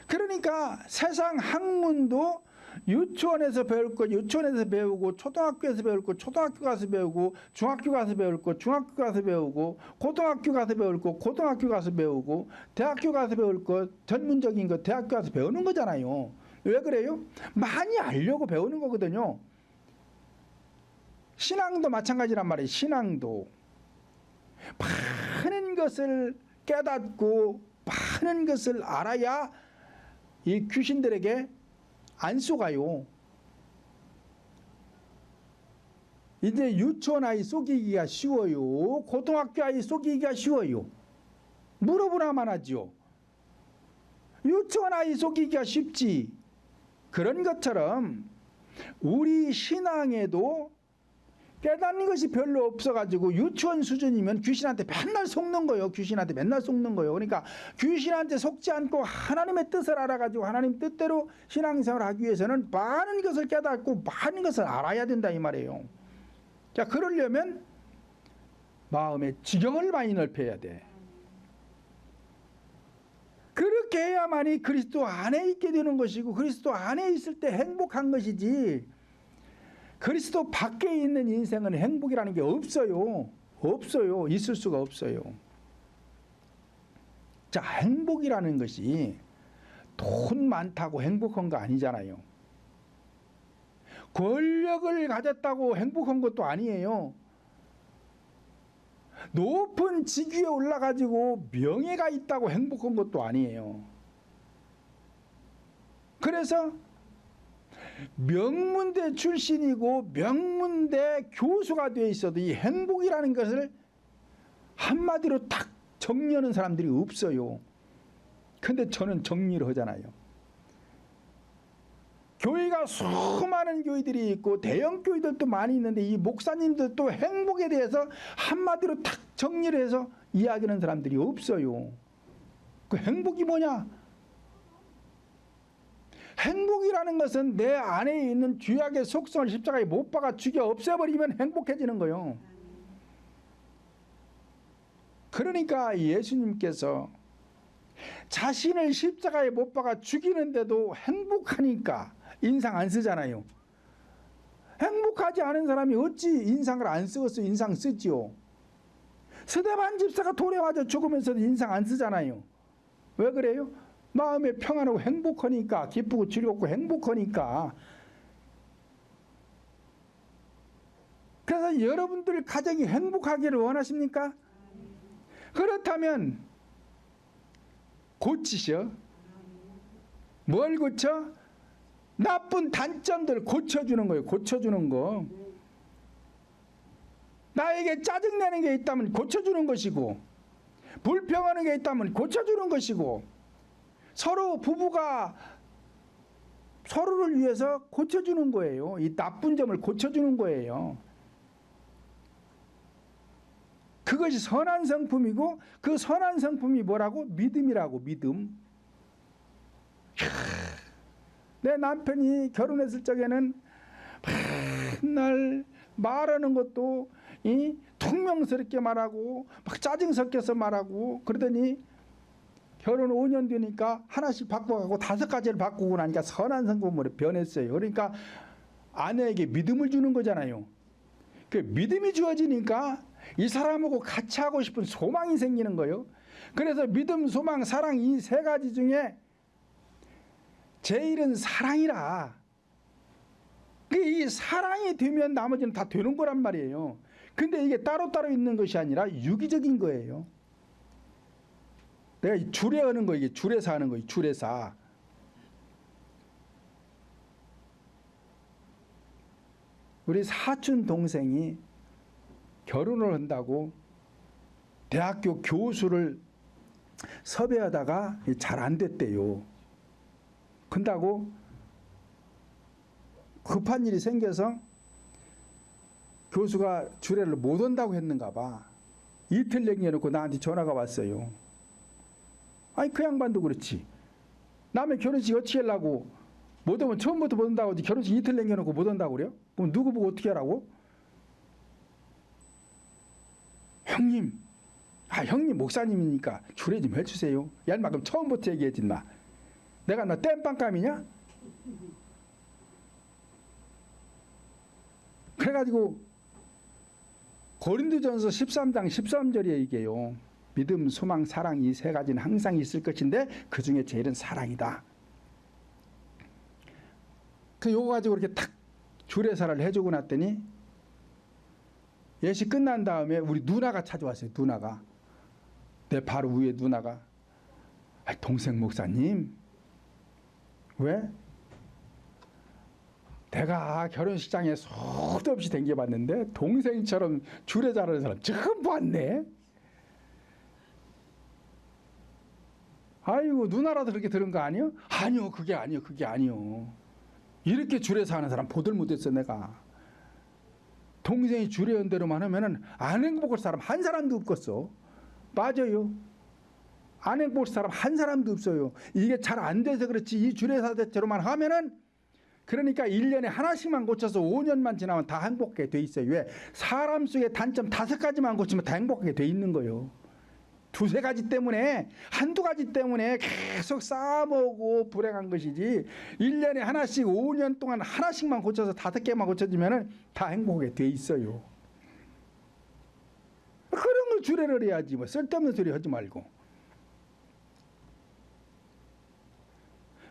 S1: 그러니까 세상 학문도 유치원에서 배울 거 유치원에서 배우고, 초등학교에서 배울 거 초등학교 가서 배우고, 중학교 가서 배울 거 중학교 가서 배우고, 고등학교 가서 배울 거 고등학교 가서 배우고, 대학교 가서 배울 거 전문적인 거 대학교 가서 배우는 거잖아요. 왜 그래요? 많이 알려고 배우는 거거든요. 신앙도 마찬가지란 말이에요. 신앙도 많은 것을 깨닫고 많은 것을 알아야 이 귀신들에게 안 속아요. 이제 유치원 아이 속이기가 쉬워요? 고등학교 아이 속이기가 쉬워요? 물어보나만 하죠. 유치원 아이 속이기가 쉽지. 그런 것처럼 우리 신앙에도 깨닫는 것이 별로 없어가지고 유치원 수준이면 귀신한테 맨날 속는 거예요. 귀신한테 맨날 속는 거예요. 그러니까 귀신한테 속지 않고 하나님의 뜻을 알아가지고 하나님 뜻대로 신앙생활을 하기 위해서는 많은 것을 깨닫고 많은 것을 알아야 된다 이 말이에요. 자, 그러려면 마음의 지경을 많이 넓혀야 돼. 그렇게 해야만이 그리스도 안에 있게 되는 것이고, 그리스도 안에 있을 때 행복한 것이지, 그리스도 밖에 있는 인생은 행복이라는 게 없어요. 없어요. 있을 수가 없어요. 자, 행복이라는 것이 돈 많다고 행복한 거 아니잖아요. 권력을 가졌다고 행복한 것도 아니에요. 높은 직위에 올라가지고 명예가 있다고 행복한 것도 아니에요. 그래서 명문대 출신이고 명문대 교수가 되어 있어도 이 행복이라는 것을 한마디로 딱 정리하는 사람들이 없어요. 근데 저는 정리를 하잖아요. 교회가 수많은 교회들이 있고 대형 교회들도 많이 있는데 이 목사님들도 행복에 대해서 한마디로 딱 정리를 해서 이야기하는 사람들이 없어요. 그 행복이 뭐냐? 행복이라는 것은 내 안에 있는 죄악의 속성을 십자가에 못 박아 죽여 없애버리면 행복해지는 거예요. 그러니까 예수님께서 자신을 십자가에 못 박아 죽이는데도 행복하니까 인상 안 쓰잖아요. 행복하지 않은 사람이 어찌 인상을 안 쓰겠어요? 인상 쓰지요. 스데반 집사가 돌에 맞아 죽으면서도 인상 안 쓰잖아요. 왜 그래요? 마음에 평안하고 행복하니까, 기쁘고 즐겁고 행복하니까. 그래서 여러분들 가정이 행복하기를 원하십니까? 그렇다면 고치셔. 뭘 고쳐? 나쁜 단점들 고쳐주는 거예요. 고쳐주는 거. 나에게 짜증내는 게 있다면 고쳐주는 것이고, 불평하는 게 있다면 고쳐주는 것이고, 서로 부부가 서로를 위해서 고쳐주는 거예요. 이 나쁜 점을 고쳐주는 거예요. 그것이 선한 성품이고, 그 선한 성품이 뭐라고? 믿음이라고. 믿음. 내 남편이 결혼했을 적에는 맨날 말하는 것도 퉁명스럽게 말하고 막 짜증 섞여서 말하고, 그러더니 결혼 5년 되니까 하나씩 바꿔가고 5가지를 바꾸고 나니까 선한 성품으로 변했어요. 그러니까 아내에게 믿음을 주는 거잖아요. 그 믿음이 주어지니까 이 사람하고 같이 하고 싶은 소망이 생기는 거예요. 그래서 믿음, 소망, 사랑, 이 3가지 중에 제일은 사랑이라. 이 사랑이 되면 나머지는 다 되는 거란 말이에요. 근데 이게 따로따로 있는 것이 아니라 유기적인 거예요. 내가 주례하는 거, 이게 주례사 하는 거예요. 주례사. 우리 사촌 동생이 결혼을 한다고 대학교 교수를 섭외하다가 잘 안 됐대요. 근다고 급한 일이 생겨서 교수가 주례를 못 온다고 했는가 봐. 이틀 남겨놓고 나한테 전화가 왔어요. 아니 그 양반도 그렇지. 남의 결혼식 어떻게 하려고 못 오면 처음부터 못 온다고 하지, 결혼식 이틀 남겨놓고 못 온다고 그래요? 그럼 누구 보고 어떻게 하라고? 형님, 형님 목사님이니까 주례 좀 해주세요. 야 인마 그럼 처음부터 얘기해지 마. 내가 너 땜빵감이냐? 그래가지고 고린도전서 13장 13절에 얘기해요. 믿음, 소망, 사랑 이 3가지는 항상 있을 것인데 그 중에 제일은 사랑이다. 그 요거 가지고 이렇게 탁 주례사를 해주고 났더니 예식 끝난 다음에 우리 누나가 찾아왔어요. 누나가. 내 바로 위에 누나가. 동생 목사님, 왜? 내가 결혼식장에 수도 없이 댕겨봤는데 동생처럼 주례 잘하는 사람 처음 봤네. 아이고 누나라도 그렇게 들은 거 아니요? 아니요 그게 아니요. 이렇게 주례사 하는 사람 보들 못했어. 내가 동생이 주례한 대로만 하면은 안 행복할 사람 한 사람도 없겠어. 맞아요. 안 행복할 사람 한 사람도 없어요. 이게 잘 안 돼서 그렇지, 이 주례사대로만 하면은, 그러니까 1년에 하나씩만 고쳐서 5년만 지나면 다 행복하게 돼 있어요. 왜? 사람 속에 단점 5가지만 고치면 다 행복하게 돼 있는 거예요. 2-3가지 때문에, 1-2가지 때문에 계속 쌓아먹고 불행한 것이지, 1년에 하나씩 5년 동안 하나씩만 고쳐서 5개만 고쳐지면 다 행복하게 돼 있어요. 그런 걸 주례를 해야지 뭐 쓸데없는 소리 하지 말고.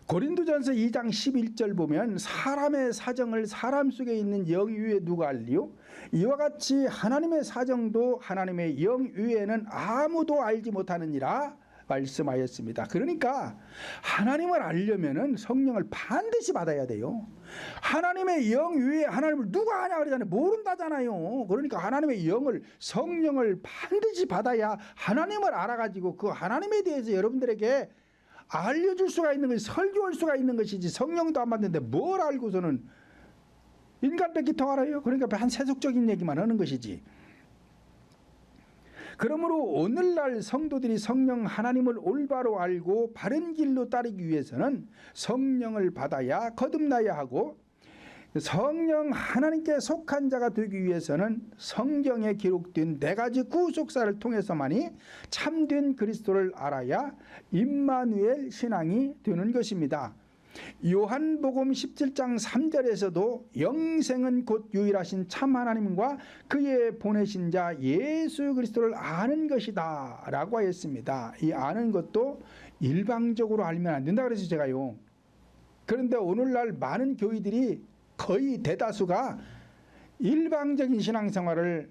S1: 고린도전서 2장 11절 보면 사람의 사정을 사람 속에 있는 영 위에 누가 알리요? 이와 같이 하나님의 사정도 하나님의 영 위에는 아무도 알지 못하느니라 말씀하였습니다. 그러니까 하나님을 알려면은 성령을 반드시 받아야 돼요. 하나님의 영 위에 하나님을 누가 아냐 그러잖아요. 모른다잖아요. 그러니까 하나님의 영을, 성령을 반드시 받아야 하나님을 알아가지고 그 하나님에 대해서 여러분들에게 알려줄 수가 있는 것이, 설교할 수가 있는 것이지, 성령도 안 받는데 뭘 알고서는 인간밖에 더 알아요. 그러니까 한 세속적인 얘기만 하는 것이지. 그러므로 오늘날 성도들이 성령 하나님을 올바로 알고 바른 길로 따르기 위해서는 성령을 받아야 거듭나야 하고, 성령 하나님께 속한 자가 되기 위해서는 성경에 기록된 4가지 구속사를 통해서만이 참된 그리스도를 알아야 임마누엘 신앙이 되는 것입니다. 요한복음 17장 3절에서도 영생은 곧 유일하신 참 하나님과 그의 보내신 자 예수 그리스도를 아는 것이다 라고 하였습니다. 이 아는 것도 일방적으로 알면 안 된다 그래서 제가요. 그런데 오늘날 많은 교회들이 거의 대다수가 일방적인 신앙생활을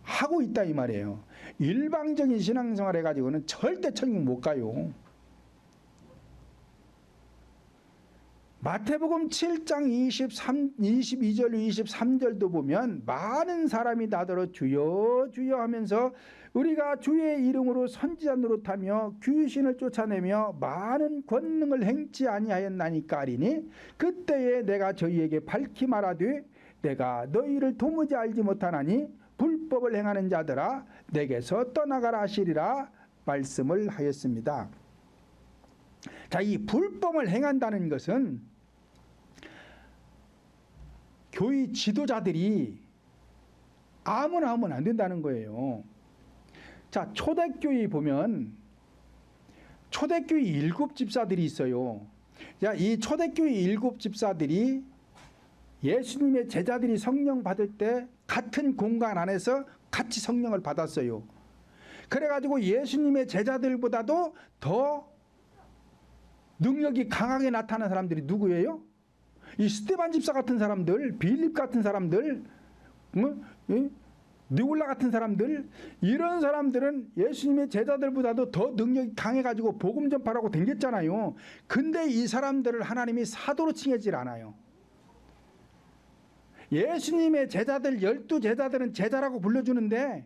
S1: 하고 있다 이 말이에요. 일방적인 신앙생활 해가지고는 절대 천국 못 가요. 마태복음 7장 22절 23절도 보면 많은 사람이 나더러 주여 주여 하면서 우리가 주의 이름으로 선지자 노릇하며 귀신을 쫓아내며 많은 권능을 행치 아니하였나니까 하리니 그때에 내가 저희에게 밝히 말하되 내가 너희를 도무지 알지 못하나니 불법을 행하는 자들아 내게서 떠나가라 하시리라 말씀을 하였습니다. 자, 이 불법을 행한다는 것은 교회 지도자들이 아무나 하면 안 된다는 거예요. 자, 초대교회 보면 초대교회 7집사들이 있어요. 자, 이 초대교회 7집사들이 예수님의 제자들이 성령 받을 때 같은 공간 안에서 같이 성령을 받았어요. 그래가지고 예수님의 제자들보다도 더 능력이 강하게 나타난 사람들이 누구예요? 이 스데반 집사 같은 사람들, 빌립 같은 사람들, 느골라 같은 사람들, 이런 사람들은 예수님의 제자들보다도 더 능력이 강해가지고 복음 전파라고 댕겼잖아요. 근데 이 사람들을 하나님이 사도로 칭하지 않아요. 예수님의 제자들 12제자들은 제자라고 불러주는데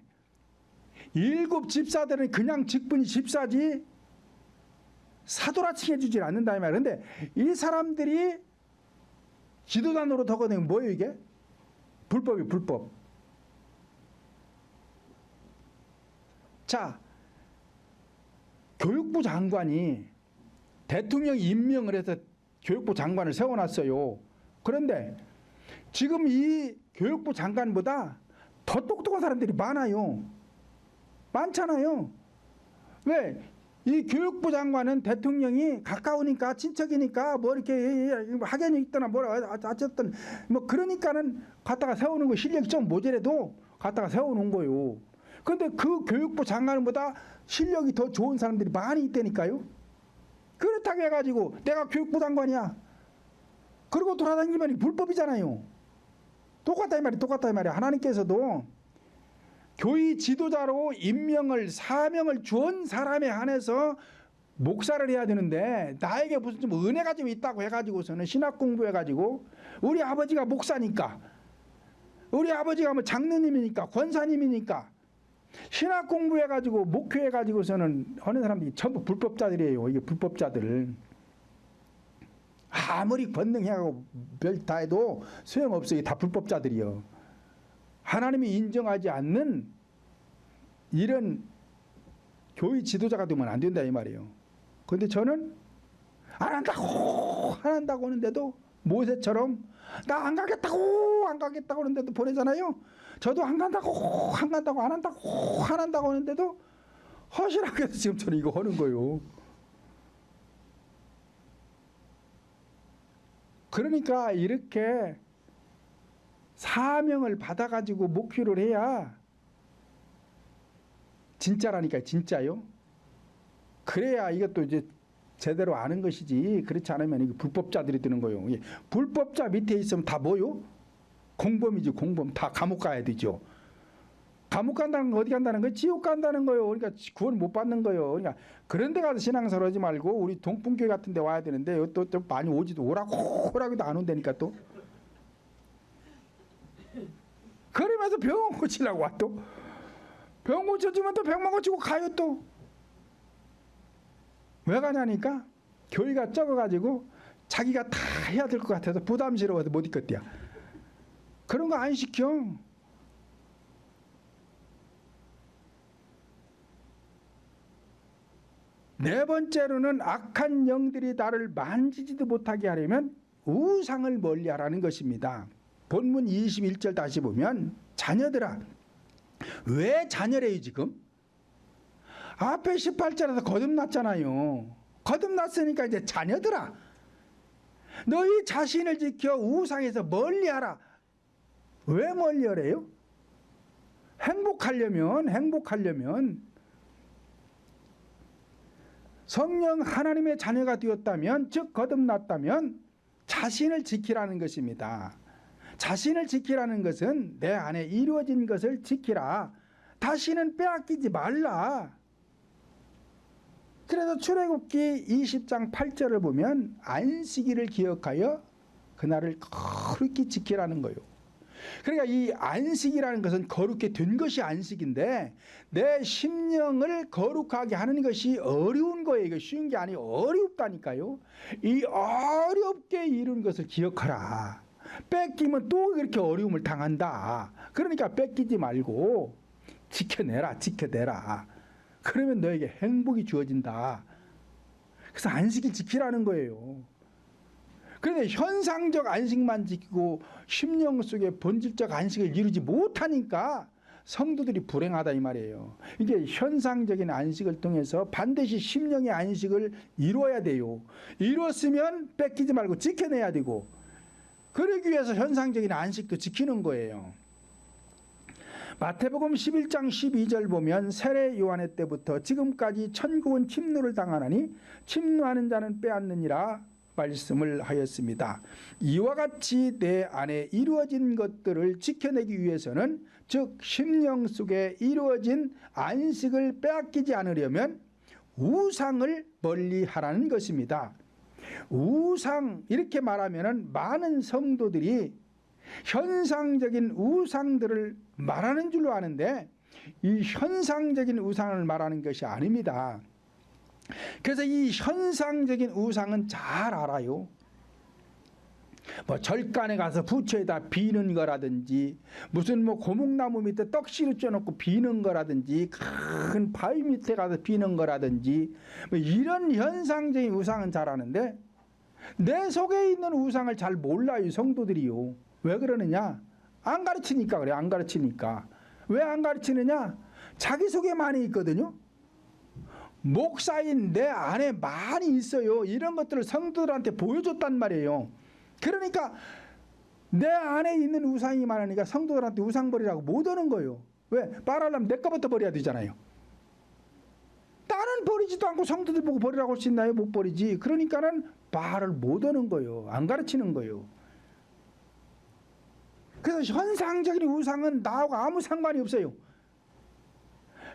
S1: 7집사들은 그냥 직분이 집사지 사도라 칭해주질 않는다 이 말이에요. 그런데 이 사람들이 지도자 노릇하거든요. 뭐예요 이게? 불법이 불법. 자, 교육부 장관이 대통령이 임명을 해서 교육부 장관을 세워놨어요. 그런데 지금 이 교육부 장관보다 더 똑똑한 사람들이 많아요. 많잖아요. 왜? 이 교육부 장관은 대통령이 가까우니까 친척이니까 뭐 이렇게 학연이 있거나 뭐라 어쨌든 뭐 그러니까는 갖다가 세우는 거 실력이 좀 모자라도 갖다가 세워놓은 거예요. 그런데 그 교육부 장관보다 실력이 더 좋은 사람들이 많이 있다니까요. 그렇다고 해가지고 내가 교육부 장관이야 그러고 돌아다니면 불법이잖아요. 똑같다 이 말이야. 똑같다 이 말이야. 하나님께서도 교회 지도자로 임명을 사명을 주은 사람에 한해서 목사를 해야 되는데 나에게 무슨 좀 은혜가 좀 있다고 해가지고서는 신학 공부해가지고 우리 아버지가 목사니까 우리 아버지가 뭐 장로님이니까 권사님이니까 신학 공부해가지고 목회해가지고서는 하는 사람들이 전부 불법자들이에요. 이게 불법자들. 아무리 권능해하고 별 다 해도 소용없어요. 다 불법자들이요. 하나님이 인정하지 않는 이런 교회 지도자가 되면 안 된다 이 말이에요. 그런데 저는 안 한다고 하는데도 모세처럼 나 안 가겠다고 하는데도 보내잖아요. 저도 안 간다고 안 한다고 하는데도 허술하게 해서 지금 저는 이거 하는 거예요. 그러니까 이렇게 사명을 받아가지고 목표를 해야 진짜라니까 진짜요. 그래야 이것도 이제 제대로 아는 것이지 그렇지 않으면 이게 불법자들이 되는 거예요. 불법자 밑에 있으면 다 뭐요? 공범이지 공범. 다 감옥 가야 되죠. 감옥 간다는 거 어디 간다는 거예요? 지옥 간다는 거예요. 그러니까 구원 못 받는 거예요. 그러니까 그런 데 가서 신앙생활 하지 말고 우리 동풍교회 같은 데 와야 되는데 또 많이 오지도 오라고 해도 안 온다니까 또. 그러면서 병원 고치려고 와 또. 병원 고쳐주면 또 병만 고치고 가요 또. 왜 가냐니까 교회가 적어가지고 자기가 다 해야 될 것 같아서 부담스러워서 못 있겠대요. 그런 거 안 시켜. 네 번째로는 악한 영들이 나를 만지지도 못하게 하려면 우상을 멀리하라는 것입니다. 본문 21절 다시 보면 자녀들아 왜 자녀래요 지금? 앞에 18절에서 거듭났잖아요. 거듭났으니까 이제 자녀들아 너희 자신을 지켜 우상에서 멀리하라. 왜 멀리하래요? 행복하려면 성령 하나님의 자녀가 되었다면, 즉 거듭났다면 자신을 지키라는 것입니다. 자신을 지키라는 것은 내 안에 이루어진 것을 지키라. 다시는 빼앗기지 말라. 그래서 출애굽기 20장 8절을 보면 안식일을 기억하여 그날을 거룩히 지키라는 거예요. 그러니까 이 안식이라는 것은 거룩게 된 것이 안식인데, 내 심령을 거룩하게 하는 것이 어려운 거예요. 이거 쉬운 게 아니고 어렵다니까요. 이 어렵게 이룬 것을 기억하라. 뺏기면 또 그렇게 어려움을 당한다. 그러니까 뺏기지 말고 지켜내라. 그러면 너에게 행복이 주어진다. 그래서 안식일 지키라는 거예요. 그런데 현상적 안식만 지키고 심령 속에 본질적 안식을 이루지 못하니까 성도들이 불행하다 이 말이에요. 이게 현상적인 안식을 통해서 반드시 심령의 안식을 이루어야 돼요. 이뤘으면 뺏기지 말고 지켜내야 되고, 그러기 위해서 현상적인 안식도 지키는 거예요. 마태복음 11장 12절 보면 세례 요한의 때부터 지금까지 천국은 침노를 당하나니 침노하는 자는 빼앗느니라 말씀을 하였습니다. 이와 같이 내 안에 이루어진 것들을 지켜내기 위해서는, 즉 심령 속에 이루어진 안식을 빼앗기지 않으려면 우상을 멀리하라는 것입니다. 우상, 이렇게 말하면 많은 성도들이 현상적인 우상들을 말하는 줄로 아는데, 이 현상적인 우상을 말하는 것이 아닙니다. 그래서 이 현상적인 우상은 잘 알아요. 뭐 절간에 가서 부처에다 비는 거라든지, 무슨 뭐 고목나무 밑에 떡씨를 쪄놓고 비는 거라든지, 큰 바위 밑에 가서 비는 거라든지, 뭐 이런 현상적인 우상은 잘 아는데 내 속에 있는 우상을 잘 몰라요, 성도들이요. 왜 그러느냐? 안 가르치니까 그래요. 안 가르치니까. 왜 안 가르치느냐? 자기 속에 많이 있거든요. 목사인 내 안에 많이 있어요. 이런 것들을 성도들한테 보여줬단 말이에요. 그러니까 내 안에 있는 우상이 많으니까 성도들한테 우상 버리라고 못 하는 거예요. 왜? 말하려면 내 거부터 버려야 되잖아요. 나는 버리지도 않고 성도들 보고 버리라고 할 수 있나요? 못 버리지. 그러니까는 말을 못 하는 거예요. 안 가르치는 거예요. 그래서 현상적인 우상은 나하고 아무 상관이 없어요.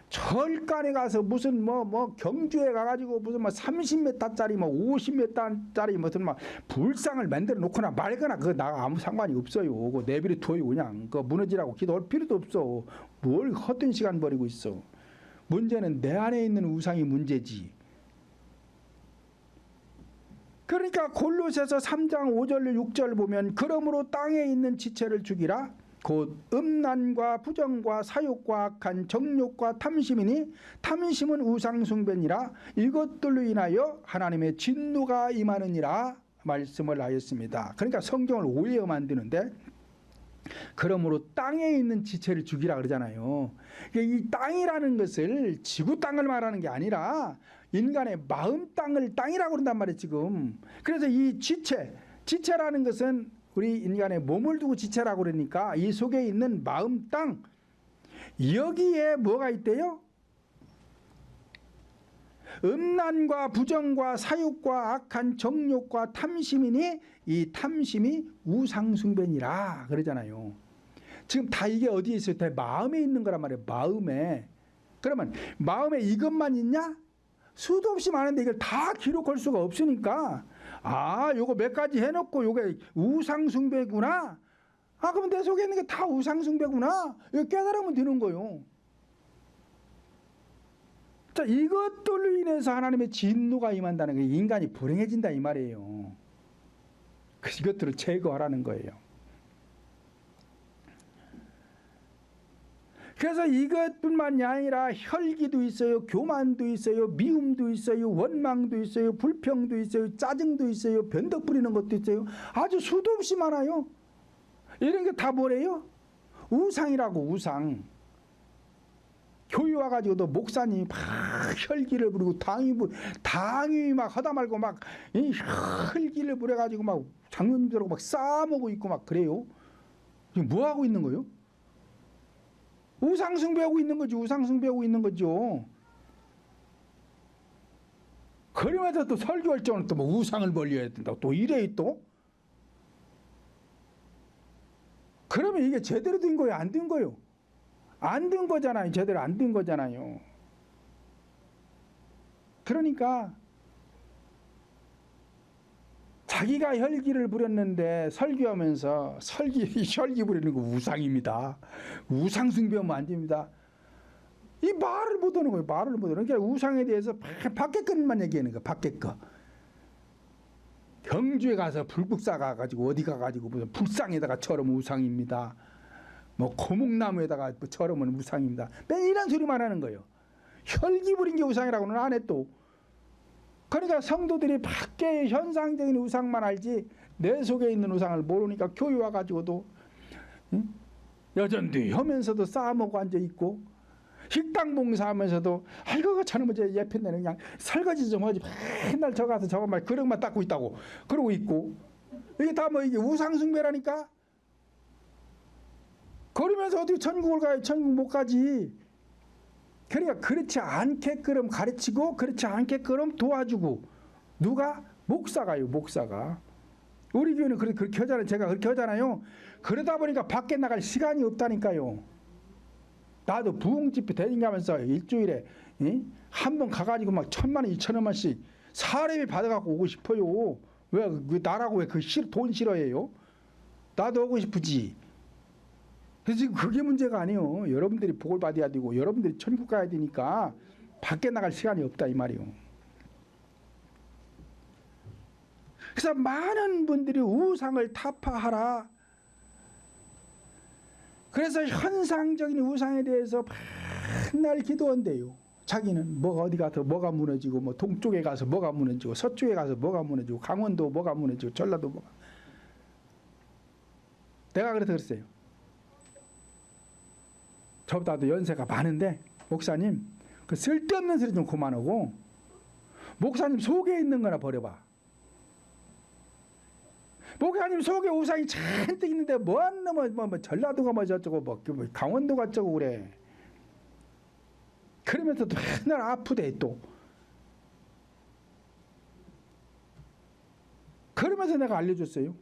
S1: 절간에 가서 무슨 경주에 가가지고 무슨 30m짜리 50m짜리 무슨 불상을 만들어 놓거나 말거나 그거 나하고 아무 상관이 없어요. 그거 내버려 둬요. 그냥 그거 무너지라고 기도할 필요도 없어. 뭘 헛된 시간 버리고 있어. 문제는 내 안에 있는 우상이 문제지. 그러니까 골로새서 3장 5절 6절 보면, 그러므로 땅에 있는 지체를 죽이라. 곧 음란과 부정과 사욕과 악한 정욕과 탐심이니 탐심은 우상숭배니라. 이것들로 인하여 하나님의 진노가 임하느니라 말씀을 하였습니다. 그러니까 성경을 오해어 만드는데, 그러므로 땅에 있는 지체를 죽이라 그러잖아요. 이 땅이라는 것을 지구 땅을 말하는 게 아니라 인간의 마음 땅을 땅이라고 그런단 말이에요 지금. 그래서 이 지체라는 것은 우리 인간의 몸을 두고 지체라고 그러니까 이 속에 있는 마음 땅, 여기에 뭐가 있대요? 음란과 부정과 사욕과 악한 정욕과 탐심이니 이 탐심이 우상숭배니라 그러잖아요. 지금 다 이게 어디에 있어요? 다 마음에 있는 거란 말이에요. 마음에. 그러면 마음에 이것만 있냐? 수도 없이 많은데 이걸 다 기록할 수가 없으니까, 요거 몇 가지 해놓고 요게 우상숭배구나. 그러면 내 속에 있는 게 다 우상숭배구나. 이거 깨달으면 되는 거예요. 자, 이것들로 인해서 하나님의 진노가 임한다는 게 인간이 불행해진다 이 말이에요. 그래서 이것들을 제거하라는 거예요. 그래서 이것뿐만이 아니라 혈기도 있어요, 교만도 있어요, 미움도 있어요, 원망도 있어요, 불평도 있어요, 짜증도 있어요, 변덕 부리는 것도 있어요. 아주 수도 없이 많아요. 이런 게 다 뭐래요? 우상이라고. 우상. 교회 와가지고도 목사님이 막 혈기를 부리고 당이 막 하다 말고 막 이 혈기를 부려가지고 막 장로님들하고 막 싸먹고 있고 막 그래요. 지금 뭐 하고 있는 거요? 우상숭배하고 있는 거죠. 우상숭배하고 있는 거죠. 그러면서 또 설교할 적은 또 뭐 우상을 벌려야 된다고 또 이래 또. 그러면 이게 제대로 된 거예요? 안 된 거예요? 안 된 거잖아요. 제대로 안 된 거잖아요. 그러니까 자기가 혈기를 부렸는데 설교하면서 혈기 부리는 거 우상입니다. 우상 숭배하면 안 됩니다. 이 말을 못 하는 거예요. 말을 못 하는. 그러니까 우상에 대해서 밖에 것만 얘기하는 거예요. 밖에 거. 경주에 가서 불국사 가가지고 어디 가가지고 무슨 불상에다가 처럼 우상입니다. 뭐 고목나무에다가 처럼은 우상입니다. 맨 이런 소리만 하는 거예요. 혈기 부린 게 우상이라고는 안 해 또. 그러니까 성도들이 밖에 현상적인 우상만 알지 내 속에 있는 우상을 모르니까 교회 와가지고도 여전히 하면서도 싸먹고 앉아있고 식당 봉사하면서도 아이고 저놈은 제 예편내는 그냥 설거지 좀 하지 맨날 저 가서 저것만 그릇만 닦고 있다고 그러고 있고 이게 다 뭐 이게 우상숭배라니까. 그러면서 어떻게 천국을 가요? 천국 못 가지. 그러니까 그렇지 않게끔 가르치고 그렇지 않게끔 도와주고. 누가? 목사가요. 목사가. 우리 교회는 그렇게 하잖아요. 제가 그렇게 하잖아요. 그러다 보니까 밖에 나갈 시간이 없다니까요. 나도 부흥집회 대행하면서 일주일에 한 번 가가지고 막 1,000만 원, 2,000원씩 사례비 받아갖고 오고 싶어요. 왜 나라고 왜 그 돈 싫어해요? 나도 오고 싶으지. 그래서 지금 그게 문제가 아니에요. 여러분들이 복을 받아야 되고 여러분들이 천국 가야 되니까 밖에 나갈 시간이 없다 이 말이에요. 그래서 많은 분들이 우상을 타파하라. 그래서 현상적인 우상에 대해서 맨날 기도한대요. 자기는 뭐가 어디 가서 뭐가 무너지고 뭐 동쪽에 가서 뭐가 무너지고 서쪽에 가서 뭐가 무너지고 강원도 뭐가 무너지고 전라도 뭐가. 내가 그래서 그랬어요. 저보다도 연세가 많은데 목사님 그 쓸데없는 소리 좀 그만하고 목사님 속에 있는 거나 버려봐. 목사님 속에 우상이 잔뜩 있는데 뭐 전라도가 뭐 저쩌고 뭐 강원도가 어쩌고 그래. 그러면서 또 맨날 아프대 또. 그러면서 내가 알려줬어요.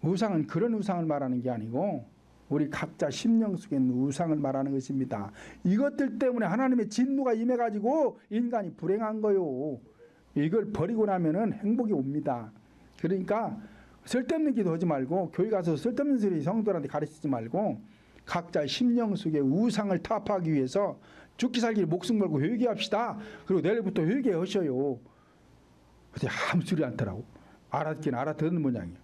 S1: 우상은 그런 우상을 말하는 게 아니고 우리 각자 심령 속에 있는 우상을 말하는 것입니다. 이것들 때문에 하나님의 진노가 임해가지고 인간이 불행한 거요. 이걸 버리고 나면은 행복이 옵니다. 그러니까 쓸데없는 기도하지 말고 교회 가서 쓸데없는 소리 성도들한테 가르치지 말고 각자 심령 속에 우상을 타파하기 위해서 죽기 살기를 목숨 걸고 회개합시다. 그리고 내일부터 회개하셔요. 근데 아무 소리 않더라고. 알아듣긴 알아듣는 모양이에요.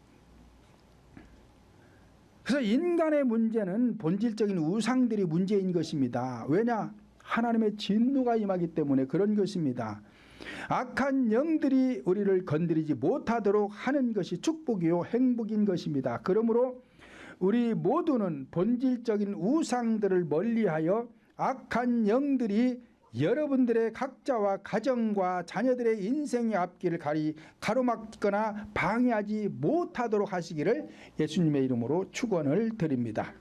S1: 그래서 인간의 문제는 본질적인 우상들이 문제인 것입니다. 왜냐? 하나님의 진노가 임하기 때문에 그런 것입니다. 악한 영들이 우리를 건드리지 못하도록 하는 것이 축복이요 행복인 것입니다. 그러므로 우리 모두는 본질적인 우상들을 멀리하여 악한 영들이 여러분들의 각자와 가정과 자녀들의 인생의 앞길을 가로막거나 방해하지 못하도록 하시기를 예수님의 이름으로 축원을 드립니다.